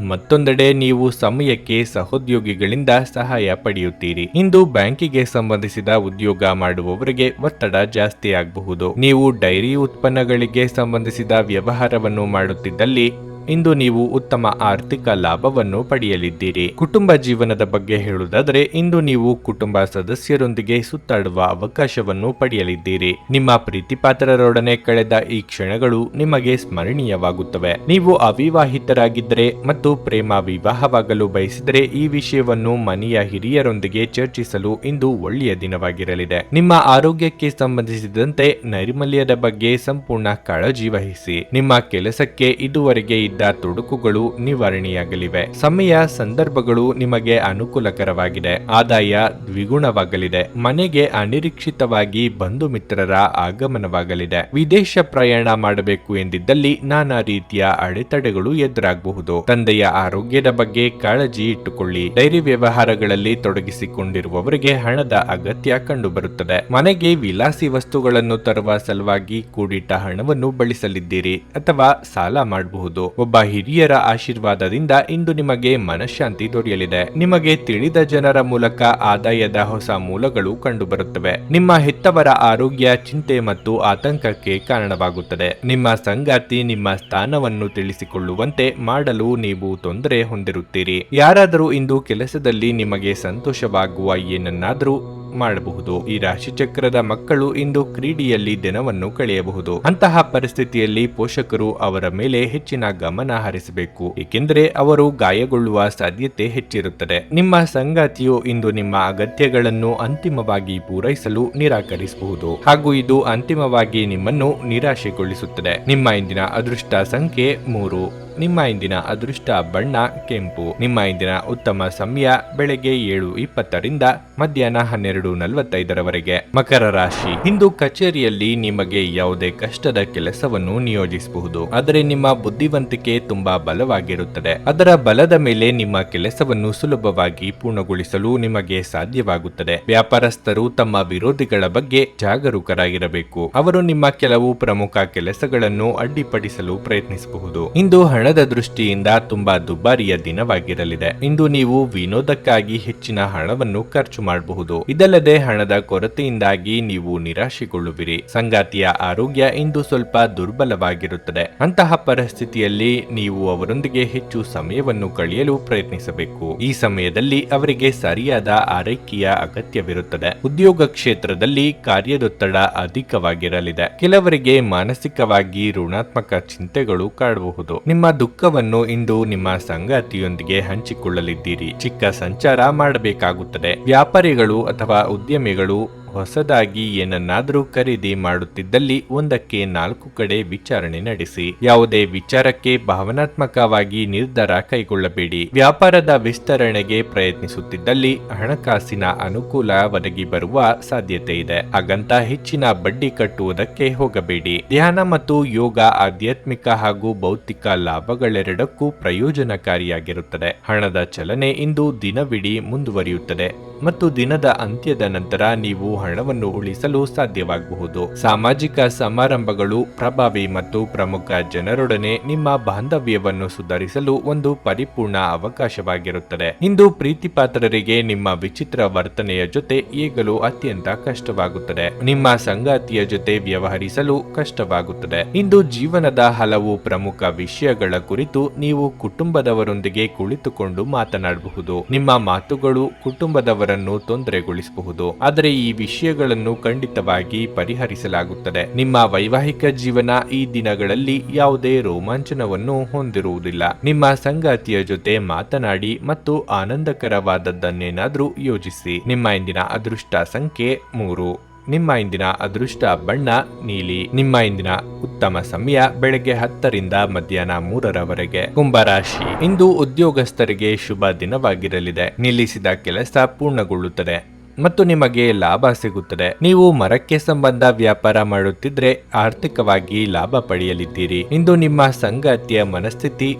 ಮತ್ತೊಂದೆಡೆ ನೀವು ಸಮಯಕ್ಕೆ ಸಹೋದ್ಯೋಗಿಗಳಿಂದ ಸಹಾಯ ಪಡೆಯುತ್ತೀರಿ. ಇಂದು ಬ್ಯಾಂಕಿಗೆ ಸಂಬಂಧಿಸಿದ ಉದ್ಯೋಗ ಮಾಡುವವರಿಗೆ ಒತ್ತಡ ಜಾಸ್ತಿ ಆಗಬಹುದು. ನೀವು ಡೈರಿ ಉತ್ಪನ್ನಗಳಿಗೆ ಸಂಬಂಧಿಸಿದ ವ್ಯವಹಾರವನ್ನು ಮಾಡುತ್ತಿದ್ದಲ್ಲಿ ಇಂದು ನೀವು ಉತ್ತಮ ಆರ್ಥಿಕ ಲಾಭವನ್ನು ಪಡೆಯಲಿದ್ದೀರಿ. ಕುಟುಂಬ ಜೀವನದ ಬಗ್ಗೆ ಹೇಳುವುದಾದರೆ ಇಂದು ನೀವು ಕುಟುಂಬ ಸದಸ್ಯರೊಂದಿಗೆ ಸುತ್ತಾಡುವ ಅವಕಾಶವನ್ನು ಪಡೆಯಲಿದ್ದೀರಿ. ನಿಮ್ಮ ಪ್ರೀತಿಪಾತ್ರರೊಡನೆ ಕಳೆದ ಈ ಕ್ಷಣಗಳು ನಿಮಗೆ ಸ್ಮರಣೀಯವಾಗುತ್ತವೆ. ನೀವು ಅವಿವಾಹಿತರಾಗಿದ್ದರೆ ಮತ್ತು ಪ್ರೇಮ ವಿವಾಹವಾಗಲು ಬಯಸಿದರೆ ಈ ವಿಷಯವನ್ನು ಮನೆಯ ಹಿರಿಯರೊಂದಿಗೆ ಚರ್ಚಿಸಲು ಇಂದು ಒಳ್ಳೆಯ ದಿನವಾಗಿರಲಿದೆ. ನಿಮ್ಮ ಆರೋಗ್ಯಕ್ಕೆ ಸಂಬಂಧಿಸಿದಂತೆ ನೈರ್ಮಲ್ಯದ ಬಗ್ಗೆ ಸಂಪೂರ್ಣ ಕಾಳಜಿ ವಹಿಸಿ. ನಿಮ್ಮ ಕೆಲಸಕ್ಕೆ ಇದುವರೆಗೆ ಇದ್ದ ತೊಡಕುಗಳು ನಿವಾರಣೆಯಾಗಲಿವೆ. ಸಮಯ ಸಂದರ್ಭಗಳು ನಿಮಗೆ ಅನುಕೂಲಕರವಾಗಿದೆ. ಆದಾಯ ದ್ವಿಗುಣವಾಗಲಿದೆ. ಮನೆಗೆ ಅನಿರೀಕ್ಷಿತವಾಗಿ ಬಂಧು ಮಿತ್ರರ ಆಗಮನವಾಗಲಿದೆ. ವಿದೇಶ ಪ್ರಯಾಣ ಮಾಡಬೇಕು ಎಂದಿದ್ದಲ್ಲಿ ನಾನಾ ರೀತಿಯ ಅಡೆತಡೆಗಳು ಎದುರಾಗಬಹುದು. ತಂದೆಯ ಆರೋಗ್ಯದ ಬಗ್ಗೆ ಕಾಳಜಿ ಇಟ್ಟುಕೊಳ್ಳಿ. ಡೈರಿ ವ್ಯವಹಾರಗಳಲ್ಲಿ ತೊಡಗಿಸಿಕೊಂಡಿರುವವರಿಗೆ ಹಣದ ಅಗತ್ಯ ಕಂಡುಬರುತ್ತದೆ. ಮನೆಗೆ ವಿಲಾಸಿ ವಸ್ತುಗಳನ್ನು ತರುವ ಸಲುವಾಗಿ ಕೂಡಿಟ್ಟ ಹಣವನ್ನು ಬಳಸಲಿದ್ದೀರಿ ಅಥವಾ ಸಾಲ ಮಾಡಬಹುದು. ಒಬ್ಬ ಹಿರಿಯರ ಆಶೀರ್ವಾದದಿಂದ ಇಂದು ನಿಮಗೆ ಮನಃಶಾಂತಿ ದೊರೆಯಲಿದೆ. ನಿಮಗೆ ತಿಳಿದ ಜನರ ಮೂಲಕ ಆದಾಯದ ಹೊಸ ಮೂಲಗಳು ಕಂಡುಬರುತ್ತವೆ. ನಿಮ್ಮ ಹೆತ್ತವರ ಆರೋಗ್ಯ ಚಿಂತೆ ಮತ್ತು ಆತಂಕಕ್ಕೆ ಕಾರಣವಾಗುತ್ತದೆ. ನಿಮ್ಮ ಸಂಗಾತಿ ನಿಮ್ಮ ಸ್ಥಾನವನ್ನು ತಿಳಿಸಿಕೊಳ್ಳುವಂತೆ ಮಾಡಲು ನೀವು ತೊಂದರೆ ಹೊಂದಿರುತ್ತೀರಿ. ಯಾರಾದರೂ ಇಂದು ಕೆಲಸದಲ್ಲಿ ನಿಮಗೆ ಸಂತೋಷವಾಗುವ ಏನನ್ನಾದರೂ ಮಾಡಬಹುದು. ಈ ರಾಶಿಚಕ್ರದ ಮಕ್ಕಳು ಇಂದು ಕ್ರೀಡೆಯಲ್ಲಿ ದಿನವನ್ನು ಕಳೆಯಬಹುದು. ಅಂತಹ ಪರಿಸ್ಥಿತಿಯಲ್ಲಿ ಪೋಷಕರು ಅವರ ಮೇಲೆ ಹೆಚ್ಚಿನ ಗಮನ ಹರಿಸಬೇಕು, ಏಕೆಂದರೆ ಅವರು ಗಾಯಗೊಳ್ಳುವ ಸಾಧ್ಯತೆ ಹೆಚ್ಚಿರುತ್ತದೆ. ನಿಮ್ಮ ಸಂಗಾತಿಯು ಇಂದು ನಿಮ್ಮ ಅಗತ್ಯಗಳನ್ನು ಅಂತಿಮವಾಗಿ ಪೂರೈಸಲು ನಿರಾಕರಿಸಬಹುದು ಹಾಗೂ ಇದು ಅಂತಿಮವಾಗಿ ನಿಮ್ಮನ್ನು ನಿರಾಶೆಗೊಳಿಸುತ್ತದೆ. ನಿಮ್ಮ ಇಂದಿನ ಅದೃಷ್ಟ ಸಂಖ್ಯೆ 3. ನಿಮ್ಮ ಇಂದಿನ ಅದೃಷ್ಟ ಬಣ್ಣ ಕೆಂಪು. ನಿಮ್ಮ ಇಂದಿನ ಉತ್ತಮ ಸಮಯ ಬೆಳಗ್ಗೆ 7:20 ರಿಂದ ಮಧ್ಯಾಹ್ನ 12:45 ಮಕರ ರಾಶಿ. ಇಂದು ಕಚೇರಿಯಲ್ಲಿ ನಿಮಗೆ ಯಾವುದೇ ಕಷ್ಟದ ಕೆಲಸವನ್ನು ನಿಯೋಜಿಸಬಹುದು, ಆದರೆ ನಿಮ್ಮ ಬುದ್ಧಿವಂತಿಕೆ ತುಂಬಾ ಬಲವಾಗಿರುತ್ತದೆ. ಅದರ ಬಲದ ಮೇಲೆ ನಿಮ್ಮ ಕೆಲಸವನ್ನು ಸುಲಭವಾಗಿ ಪೂರ್ಣಗೊಳಿಸಲು ನಿಮಗೆ ಸಾಧ್ಯವಾಗುತ್ತದೆ. ವ್ಯಾಪಾರಸ್ಥರು ತಮ್ಮ ವಿರೋಧಿಗಳ ಬಗ್ಗೆ ಜಾಗರೂಕರಾಗಿರಬೇಕು. ಅವರು ನಿಮ್ಮ ಕೆಲವು ಪ್ರಮುಖ ಕೆಲಸಗಳನ್ನು ಅಡ್ಡಿಪಡಿಸಲು ಪ್ರಯತ್ನಿಸಬಹುದು. ಇಂದು ಹಣದ ದೃಷ್ಟಿಯಿಂದ ತುಂಬಾ ದುಬಾರಿಯ ದಿನವಾಗಿರಲಿದೆ. ಇಂದು ನೀವು ವಿನೋದಕ್ಕಾಗಿ ಹೆಚ್ಚಿನ ಹಣವನ್ನು ಖರ್ಚು ಮಾಡಬಹುದು. ಇದಲ್ಲದೆ ಹಣದ ಕೊರತೆಯಿಂದಾಗಿ ನೀವು ನಿರಾಶೆಗೊಳ್ಳುವಿರಿ. ಸಂಗಾತಿಯ ಆರೋಗ್ಯ ಇಂದು ಸ್ವಲ್ಪ ದುರ್ಬಲವಾಗಿರುತ್ತದೆ. ಅಂತಹ ಪರಿಸ್ಥಿತಿಯಲ್ಲಿ ನೀವು ಅವರೊಂದಿಗೆ ಹೆಚ್ಚು ಸಮಯವನ್ನು ಕಳೆಯಲು ಪ್ರಯತ್ನಿಸಬೇಕು. ಈ ಸಮಯದಲ್ಲಿ ಅವರಿಗೆ ಸರಿಯಾದ ಆರೈಕೆಯ ಅಗತ್ಯವಿರುತ್ತದೆ. ಉದ್ಯೋಗ ಕ್ಷೇತ್ರದಲ್ಲಿ ಕಾರ್ಯದೊತ್ತಡ ಅಧಿಕವಾಗಿರಲಿದೆ. ಕೆಲವರಿಗೆ ಮಾನಸಿಕವಾಗಿ ಋಣಾತ್ಮಕ ಚಿಂತೆಗಳು ಕಾಡಬಹುದು. ನಿಮ್ಮ ದುಃಖವನ್ನು ಇಂದು ನಿಮ್ಮ ಸಂಗಾತಿಯೊಂದಿಗೆ ಹಂಚಿಕೊಳ್ಳಲಿದ್ದೀರಿ. ಚಿಕ್ಕ ಸಂಚಾರ ಮಾಡಬೇಕಾಗುತ್ತದೆ. ವ್ಯಾಪಾರಿಗಳು ಅಥವಾ ಉದ್ಯಮಿಗಳು ಹೊಸದಾಗಿ ಏನನ್ನಾದರೂ ಖರೀದಿ ಮಾಡುತ್ತಿದ್ದಲ್ಲಿ ಒಂದಕ್ಕೆ 4 ಕಡೆ ವಿಚಾರಣೆ ನಡೆಸಿ. ಯಾವುದೇ ವಿಚಾರಕ್ಕೆ ಭಾವನಾತ್ಮಕವಾಗಿ ನಿರ್ಧಾರ ಕೈಗೊಳ್ಳಬೇಡಿ. ವ್ಯಾಪಾರದ ವಿಸ್ತರಣೆಗೆ ಪ್ರಯತ್ನಿಸುತ್ತಿದ್ದಲ್ಲಿ ಹಣಕಾಸಿನ ಅನುಕೂಲ ಒದಗಿ ಬರುವ ಸಾಧ್ಯತೆ ಇದೆ. ಹಾಗಂತ ಹೆಚ್ಚಿನ ಬಡ್ಡಿ ಕಟ್ಟುವುದಕ್ಕೆ ಹೋಗಬೇಡಿ. ಧ್ಯಾನ ಮತ್ತು ಯೋಗ ಆಧ್ಯಾತ್ಮಿಕ ಹಾಗೂ ಭೌತಿಕ ಲಾಭಗಳೆರಡಕ್ಕೂ ಪ್ರಯೋಜನಕಾರಿಯಾಗಿರುತ್ತದೆ. ಹಣದ ಚಲನೆ ಇಂದು ದಿನವಿಡೀ ಮುಂದುವರಿಯುತ್ತದೆ ಮತ್ತು ದಿನದ ಅಂತ್ಯದ ನಂತರ ನೀವು ಹಣವನ್ನು ಉಳಿಸಲು ಸಾಧ್ಯವಾಗಬಹುದು. ಸಾಮಾಜಿಕ ಸಮಾರಂಭಗಳು ಪ್ರಭಾವಿ ಮತ್ತು ಪ್ರಮುಖ ಜನರೊಡನೆ ನಿಮ್ಮ ಬಾಂಧವ್ಯವನ್ನು ಸುಧಾರಿಸಲು ಒಂದು ಪರಿಪೂರ್ಣ ಅವಕಾಶವಾಗಿರುತ್ತದೆ. ಇಂದು ಪ್ರೀತಿಪಾತ್ರರಿಗೆ ನಿಮ್ಮ ವಿಚಿತ್ರ ವರ್ತನೆಯ ಜೊತೆ ಈಗಲೂ ಅತ್ಯಂತ ಕಷ್ಟವಾಗುತ್ತದೆ. ನಿಮ್ಮ ಸಂಗಾತಿಯ ಜೊತೆ ವ್ಯವಹರಿಸಲು ಕಷ್ಟವಾಗುತ್ತದೆ. ಇಂದು ಜೀವನದ ಹಲವು ಪ್ರಮುಖ ವಿಷಯಗಳ ಕುರಿತು ನೀವು ಕುಟುಂಬದವರೊಂದಿಗೆ ಕುಳಿತುಕೊಂಡು ಮಾತನಾಡಬಹುದು. ನಿಮ್ಮ ಮಾತುಗಳು ಕುಟುಂಬದವರನ್ನು ತೊಂದರೆಗೊಳಿಸಬಹುದು, ಆದರೆ ಈ ವಿಷಯಗಳನ್ನು ಖಂಡಿತವಾಗಿ ಪರಿಹರಿಸಲಾಗುತ್ತದೆ. ನಿಮ್ಮ ವೈವಾಹಿಕ ಜೀವನ ಈ ದಿನಗಳಲ್ಲಿ ಯಾವುದೇ ರೋಮಾಂಚನವನ್ನು ಹೊಂದಿರುವುದಿಲ್ಲ. ನಿಮ್ಮ ಸಂಗಾತಿಯ ಜೊತೆ ಮಾತನಾಡಿ ಮತ್ತು ಆನಂದಕರವಾದದ್ದನ್ನೇನಾದ್ರೂ ಯೋಜಿಸಿ. ನಿಮ್ಮ ಇಂದಿನ ಅದೃಷ್ಟ ಸಂಖ್ಯೆ 3. ನಿಮ್ಮ ಇಂದಿನ ಅದೃಷ್ಟ ಬಣ್ಣ ನೀಲಿ. ನಿಮ್ಮ ಇಂದಿನ ಉತ್ತಮ ಸಮಯ ಬೆಳಗ್ಗೆ 10 ರಿಂದ ಮಧ್ಯಾಹ್ನ 3 ಕುಂಭರಾಶಿ. ಇಂದು ಉದ್ಯೋಗಸ್ಥರಿಗೆ ಶುಭ ದಿನವಾಗಿರಲಿದೆ. ನಿಲ್ಲಿಸಿದ ಕೆಲಸ ಪೂರ್ಣಗೊಳ್ಳುತ್ತದೆ ಮತ್ತು ನಿಮಗೆ ಲಾಭ ಸಿಗುತ್ತದೆ. ನೀವು ಮರಕ್ಕೆ ಸಂಬಂಧ ವ್ಯಾಪಾರ ಮಾಡುತ್ತಿದ್ರೆ ಆರ್ಥಿಕವಾಗಿ ಲಾಭ ಪಡೆಯಲಿದ್ದೀರಿ. ಇಂದು ನಿಮ್ಮ ಸಂಗಾತಿಯ ಮನಸ್ಥಿತಿ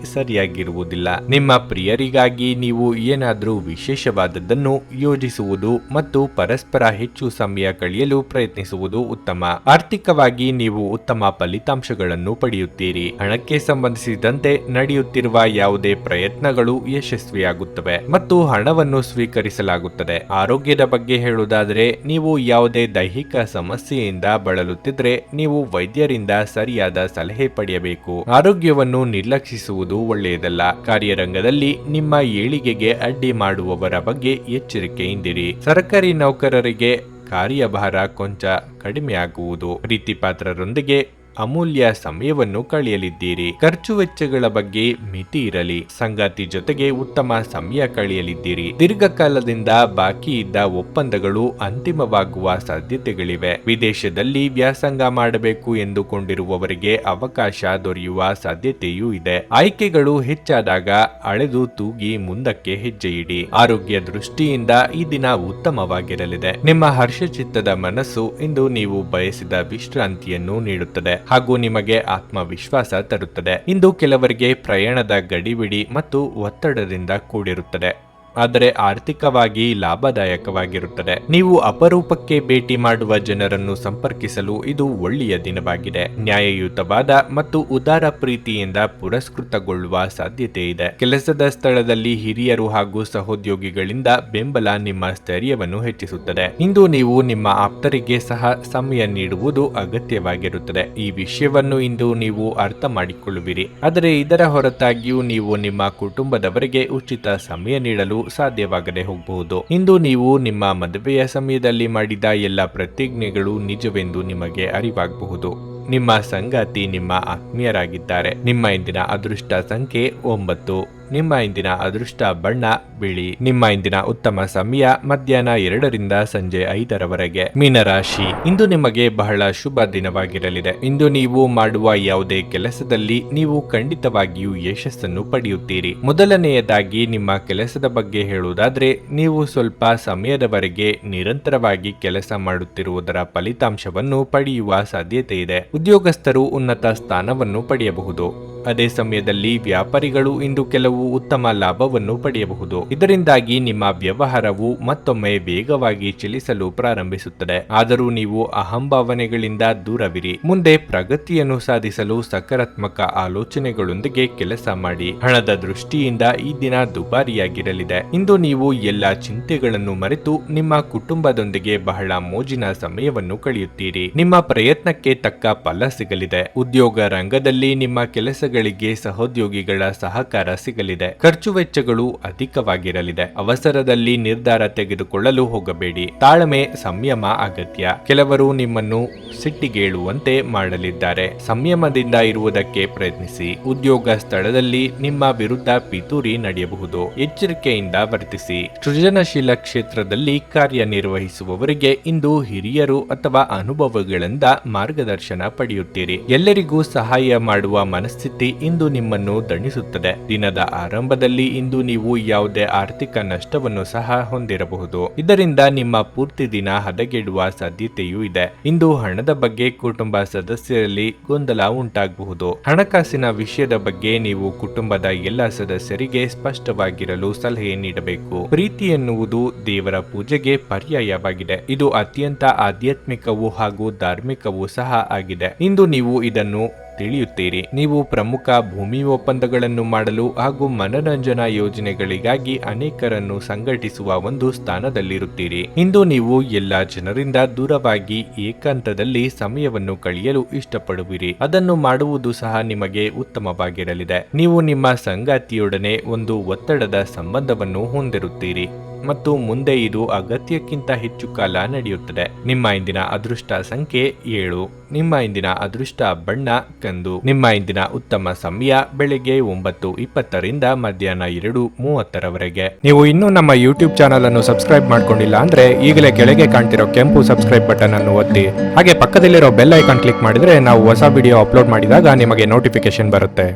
ಸರಿಯಾಗಿರುವುದಿಲ್ಲ. ನಿಮ್ಮ ಪ್ರಿಯರಿಗಾಗಿ ನೀವು ಏನಾದರೂ ವಿಶೇಷವಾದದ್ದನ್ನು ಯೋಜಿಸುವುದು ಮತ್ತು ಪರಸ್ಪರ ಹೆಚ್ಚು ಸಮಯ ಕಳೆಯಲು ಪ್ರಯತ್ನಿಸುವುದು ಉತ್ತಮ. ಆರ್ಥಿಕವಾಗಿ ನೀವು ಉತ್ತಮ ಫಲಿತಾಂಶಗಳನ್ನು ಪಡೆಯುತ್ತೀರಿ. ಹಣಕ್ಕೆ ಸಂಬಂಧಿಸಿದಂತೆ ನಡೆಯುತ್ತಿರುವ ಯಾವುದೇ ಪ್ರಯತ್ನಗಳು ಯಶಸ್ವಿಯಾಗುತ್ತವೆ ಮತ್ತು ಹಣವನ್ನು ಸ್ವೀಕರಿಸಲಾಗುತ್ತದೆ. ಆರೋಗ್ಯದ ಬಗ್ಗೆ ಬಗ್ಗೆ ಹೇಳುವುದಾದರೆ, ನೀವು ಯಾವುದೇ ದೈಹಿಕ ಸಮಸ್ಯೆಯಿಂದ ಬಳಲುತ್ತಿದ್ರೆ ನೀವು ವೈದ್ಯರಿಂದ ಸರಿಯಾದ ಸಲಹೆ ಪಡೆಯಬೇಕು. ಆರೋಗ್ಯವನ್ನು ನಿರ್ಲಕ್ಷಿಸುವುದು ಒಳ್ಳೆಯದಲ್ಲ. ಕಾರ್ಯರಂಗದಲ್ಲಿ ನಿಮ್ಮ ಏಳಿಗೆಗೆ ಅಡ್ಡಿ ಮಾಡುವವರ ಬಗ್ಗೆ ಎಚ್ಚರಿಕೆಯಿಂದಿರಿ. ಸರ್ಕಾರಿ ನೌಕರರಿಗೆ ಕಾರ್ಯಭಾರ ಕೊಂಚ ಕಡಿಮೆಯಾಗುವುದು. ಪ್ರೀತಿಪಾತ್ರರೊಂದಿಗೆ ಅಮೂಲ್ಯ ಸಮಯವನ್ನು ಕಳೆಯಲಿದ್ದೀರಿ. ಖರ್ಚು ವೆಚ್ಚಗಳ ಬಗ್ಗೆ ಮಿತಿ ಇರಲಿ. ಸಂಗಾತಿ ಜೊತೆಗೆ ಉತ್ತಮ ಸಮಯ ಕಳೆಯಲಿದ್ದೀರಿ. ದೀರ್ಘಕಾಲದಿಂದ ಬಾಕಿ ಇದ್ದ ಒಪ್ಪಂದಗಳು ಅಂತಿಮವಾಗುವ ಸಾಧ್ಯತೆಗಳಿವೆ. ವಿದೇಶದಲ್ಲಿ ವ್ಯಾಸಂಗ ಮಾಡಬೇಕು ಎಂದುಕೊಂಡಿರುವವರಿಗೆ ಅವಕಾಶ ದೊರೆಯುವ ಸಾಧ್ಯತೆಯೂ ಇದೆ. ಆಯ್ಕೆಗಳು ಹೆಚ್ಚಾದಾಗ ಅಳೆದು ತೂಗಿ ಮುಂದಕ್ಕೆ ಹೆಜ್ಜೆ ಇಡಿ. ಆರೋಗ್ಯ ದೃಷ್ಟಿಯಿಂದ ಈ ದಿನ ಉತ್ತಮವಾಗಿರಲಿದೆ. ನಿಮ್ಮ ಹರ್ಷಚಿತ್ತದ ಮನಸ್ಸು ಇಂದು ನೀವು ಬಯಸಿದ ವಿಶ್ರಾಂತಿಯನ್ನು ನೀಡುತ್ತದೆ ಹಾಗೂ ನಿಮಗೆ ಆತ್ಮವಿಶ್ವಾಸ ತರುತ್ತದೆ. ಇಂದು ಕೆಲವರಿಗೆ ಪ್ರಯಾಣದ ಗಡಿಬಿಡಿ ಮತ್ತು ಒತ್ತಡದಿಂದ ಕೂಡಿರುತ್ತದೆ, ಆದರೆ ಆರ್ಥಿಕವಾಗಿ ಲಾಭದಾಯಕವಾಗಿರುತ್ತದೆ. ನೀವು ಅಪರೂಪಕ್ಕೆ ಭೇಟಿ ಮಾಡುವ ಜನರನ್ನು ಸಂಪರ್ಕಿಸಲು ಇದು ಒಳ್ಳೆಯ ದಿನವಾಗಿದೆ. ನ್ಯಾಯಯುತವಾದ ಮತ್ತು ಉದಾರ ಪ್ರೀತಿಯಿಂದ ಪುರಸ್ಕೃತಗೊಳ್ಳುವ ಸಾಧ್ಯತೆ ಇದೆ. ಕೆಲಸದ ಸ್ಥಳದಲ್ಲಿ ಹಿರಿಯರು ಹಾಗೂ ಸಹೋದ್ಯೋಗಿಗಳಿಂದ ಬೆಂಬಲ ನಿಮ್ಮ ಸ್ಥೈರ್ಯವನ್ನು ಹೆಚ್ಚಿಸುತ್ತದೆ. ಇಂದು ನೀವು ನಿಮ್ಮ ಆಪ್ತರಿಗೆ ಸಹ ಸಮಯ ನೀಡುವುದು ಅಗತ್ಯವಾಗಿರುತ್ತದೆ. ಈ ವಿಷಯವನ್ನು ಇಂದು ನೀವು ಅರ್ಥ ಮಾಡಿಕೊಳ್ಳುವಿರಿ. ಆದರೆ ಇದರ ಹೊರತಾಗಿಯೂ ನೀವು ನಿಮ್ಮ ಕುಟುಂಬದವರಿಗೆ ಉಚಿತ ಸಮಯ ನೀಡಲು ಸಾಧ್ಯವಾಗದೆ ಹೋಗಬಹುದು. ಇಂದು ನೀವು ನಿಮ್ಮ ಮದುವೆಯ ಸಮಯದಲ್ಲಿ ಮಾಡಿದ ಎಲ್ಲ ಪ್ರತಿಜ್ಞೆಗಳು ನಿಜವೆಂದು ನಿಮಗೆ ಅರಿವಾಗಬಹುದು. ನಿಮ್ಮ ಸಂಗಾತಿ ನಿಮ್ಮ ಆತ್ಮೀಯರಾಗಿದ್ದಾರೆ. ನಿಮ್ಮ ಇಂದಿನ ಅದೃಷ್ಟ ಸಂಖ್ಯೆ 9. ನಿಮ್ಮ ಇಂದಿನ ಅದೃಷ್ಟ ಬಣ್ಣ ಬಿಳಿ. ನಿಮ್ಮ ಇಂದಿನ ಉತ್ತಮ ಸಮಯ ಮಧ್ಯಾಹ್ನ 2ರಿಂದ ಸಂಜೆ 5ರವರೆಗೆ. ಮೀನರಾಶಿ, ಇಂದು ನಿಮಗೆ ಬಹಳ ಶುಭ ದಿನವಾಗಿರಲಿದೆ. ಇಂದು ನೀವು ಮಾಡುವ ಯಾವುದೇ ಕೆಲಸದಲ್ಲಿ ನೀವು ಖಂಡಿತವಾಗಿಯೂ ಯಶಸ್ಸನ್ನು ಪಡೆಯುತ್ತೀರಿ. ಮೊದಲನೆಯದಾಗಿ ನಿಮ್ಮ ಕೆಲಸದ ಬಗ್ಗೆ ಹೇಳುವುದಾದ್ರೆ, ನೀವು ಸ್ವಲ್ಪ ಸಮಯದವರೆಗೆ ನಿರಂತರವಾಗಿ ಕೆಲಸ ಮಾಡುತ್ತಿರುವುದರ ಫಲಿತಾಂಶವನ್ನು ಪಡೆಯುವ ಸಾಧ್ಯತೆ ಇದೆ. ಉದ್ಯೋಗಸ್ಥರು ಉನ್ನತ ಸ್ಥಾನವನ್ನು ಪಡೆಯಬಹುದು. ಅದೇ ಸಮಯದಲ್ಲಿ ವ್ಯಾಪಾರಿಗಳು ಇಂದು ಕೆಲವು ಉತ್ತಮ ಲಾಭವನ್ನು ಪಡೆಯಬಹುದು. ಇದರಿಂದಾಗಿ ನಿಮ್ಮ ವ್ಯವಹಾರವು ಮತ್ತೊಮ್ಮೆ ವೇಗವಾಗಿ ಚಲಿಸಲು ಪ್ರಾರಂಭಿಸುತ್ತದೆ. ಆದರೂ ನೀವು ಅಹಂಭಾವನೆಗಳಿಂದ ದೂರವಿರಿ. ಮುಂದೆ ಪ್ರಗತಿಯನ್ನು ಸಾಧಿಸಲು ಸಕಾರಾತ್ಮಕ ಆಲೋಚನೆಗಳೊಂದಿಗೆ ಕೆಲಸ ಮಾಡಿ. ಹಣದ ದೃಷ್ಟಿಯಿಂದ ಈ ದಿನ ದುಬಾರಿಯಾಗಿರಲಿದೆ. ಇಂದು ನೀವು ಎಲ್ಲಾ ಚಿಂತೆಗಳನ್ನು ಮರೆತು ನಿಮ್ಮ ಕುಟುಂಬದೊಂದಿಗೆ ಬಹಳ ಮೋಜಿನ ಸಮಯವನ್ನು ಕಳೆಯುತ್ತೀರಿ. ನಿಮ್ಮ ಪ್ರಯತ್ನಕ್ಕೆ ತಕ್ಕ ಫಲ ಸಿಗಲಿದೆ. ಉದ್ಯೋಗ ರಂಗದಲ್ಲಿ ನಿಮ್ಮ ಕೆಲಸಗಳಿಗೆ ಸಹೋದ್ಯೋಗಿಗಳ ಸಹಕಾರ ಸಿಗಲಿದೆ. ಖರ್ಚು ವೆಚ್ಚಗಳು ಅಧಿಕವಾಗಿರಲಿದೆ. ಅವಸರದಲ್ಲಿ ನಿರ್ಧಾರ ತೆಗೆದುಕೊಳ್ಳಲು ಹೋಗಬೇಡಿ. ತಾಳ್ಮೆ, ಸಂಯಮ ಅಗತ್ಯ. ಕೆಲವರು ನಿಮ್ಮನ್ನು ಸಿಟ್ಟಿಗೇಳುವಂತೆ ಮಾಡಲಿದ್ದಾರೆ. ಸಂಯಮದಿಂದ ಇರುವುದಕ್ಕೆ ಪ್ರಯತ್ನಿಸಿ. ಉದ್ಯೋಗ ಸ್ಥಳದಲ್ಲಿ ನಿಮ್ಮ ವಿರುದ್ಧ ಪಿತೂರಿ ನಡೆಯಬಹುದು. ಎಚ್ಚರಿಕೆಯಿಂದ ವರ್ತಿಸಿ. ಸೃಜನಶೀಲ ಕ್ಷೇತ್ರದಲ್ಲಿ ಕಾರ್ಯನಿರ್ವಹಿಸುವವರಿಗೆ ಇಂದು ಹಿರಿಯರು ಅಥವಾ ಅನುಭವಗಳಿಂದ ಮಾರ್ಗದರ್ಶನ ಪಡೆಯುತ್ತೀರಿ. ಎಲ್ಲರಿಗೂ ಸಹಾಯ ಮಾಡುವ ಮನಸ್ಥಿತಿ ಇಂದು ನಿಮ್ಮನ್ನು ದಣಿಸುತ್ತದೆ. ದಿನದ ಆರಂಭದಲ್ಲಿ ಇಂದು ನೀವು ಯಾವುದೇ ಆರ್ಥಿಕ ನಷ್ಟವನ್ನು ಸಹ ಹೊಂದಿರಬಹುದು. ಇದರಿಂದ ನಿಮ್ಮ ಪೂರ್ತಿ ದಿನ ಹದಗೆಡುವ ಸಾಧ್ಯತೆಯೂ ಇದೆ. ಇಂದು ಹಣದ ಬಗ್ಗೆ ಕುಟುಂಬ ಸದಸ್ಯರಲ್ಲಿ ಗೊಂದಲ ಉಂಟಾಗಬಹುದು. ಹಣಕಾಸಿನ ವಿಷಯದ ಬಗ್ಗೆ ನೀವು ಕುಟುಂಬದ ಎಲ್ಲ ಸದಸ್ಯರಿಗೆ ಸ್ಪಷ್ಟವಾಗಿರಲು ಸಲಹೆ ನೀಡಬೇಕು. ಪ್ರೀತಿ ಎನ್ನುವುದು ದೇವರ ಪೂಜೆಗೆ ಪರ್ಯಾಯವಾಗಿದೆ. ಇದು ಅತ್ಯಂತ ಆಧ್ಯಾತ್ಮಿಕವೂ ಹಾಗೂ ಧಾರ್ಮಿಕವೂ ಸಹ ಆಗಿದೆ. ಇಂದು ನೀವು ಇದನ್ನು ತಿಳಿಯುತ್ತೀರಿ. ನೀವು ಪ್ರಮುಖ ಭೂಮಿ ಒಪ್ಪಂದಗಳನ್ನು ಮಾಡಲು ಹಾಗೂ ಮನರಂಜನಾ ಯೋಜನೆಗಳಿಗಾಗಿ ಅನೇಕರನ್ನು ಸಂಘಟಿಸುವ ಒಂದು ಸ್ಥಾನದಲ್ಲಿರುತ್ತೀರಿ. ಇಂದು ನೀವು ಎಲ್ಲ ಜನರಿಂದ ದೂರವಾಗಿ ಏಕಾಂತದಲ್ಲಿ ಸಮಯವನ್ನು ಕಳೆಯಲು ಇಷ್ಟಪಡುವಿರಿ. ಅದನ್ನು ಮಾಡುವುದು ಸಹ ನಿಮಗೆ ಉತ್ತಮವಾಗಿರಲಿದೆ. ನೀವು ನಿಮ್ಮ ಸಂಗಾತಿಯೊಡನೆ ಒಂದು ಒತ್ತಡದ ಸಂಬಂಧವನ್ನು ಹೊಂದಿರುತ್ತೀರಿ ಮತ್ತು ಮುಂದೆ ಇದು ಅಗತ್ಯಕ್ಕಿಂತ ಹೆಚ್ಚು ಕಾಲ ನಡೆಯುತ್ತದೆ. ನಿಮ್ಮ ಇಂದಿನ ಅದೃಷ್ಟ ಸಂಖ್ಯೆ 7. ನಿಮ್ಮ ಇಂದಿನ ಅದೃಷ್ಟ ಬಣ್ಣ ಕಂದು. ನಿಮ್ಮ ಇಂದಿನ ಉತ್ತಮ ಸಮಯ ಬೆಳಗ್ಗೆ 9:20ರಿಂದ ಮಧ್ಯಾಹ್ನ 2:30ರವರೆಗೆ. ನೀವು ಇನ್ನೂ ನಮ್ಮ ಯೂಟ್ಯೂಬ್ ಚಾನಲ್ ಅನ್ನು ಸಬ್ಸ್ಕ್ರೈಬ್ ಮಾಡ್ಕೊಂಡಿಲ್ಲ ಅಂದ್ರೆ ಈಗಲೇ ಕೆಳಗೆ ಕಾಣ್ತಿರೋ ಕೆಂಪು ಸಬ್ಸ್ಕ್ರೈಬ್ ಬಟನ್ ಅನ್ನು ಒತ್ತಿ. ಹಾಗೆ ಪಕ್ಕದಲ್ಲಿರೋ ಬೆಲ್ ಐಕಾನ್ ಕ್ಲಿಕ್ ಮಾಡಿದ್ರೆ ನಾವು ಹೊಸ ವಿಡಿಯೋ ಅಪ್ಲೋಡ್ ಮಾಡಿದಾಗ ನಿಮಗೆ ನೋಟಿಫಿಕೇಶನ್ ಬರುತ್ತೆ.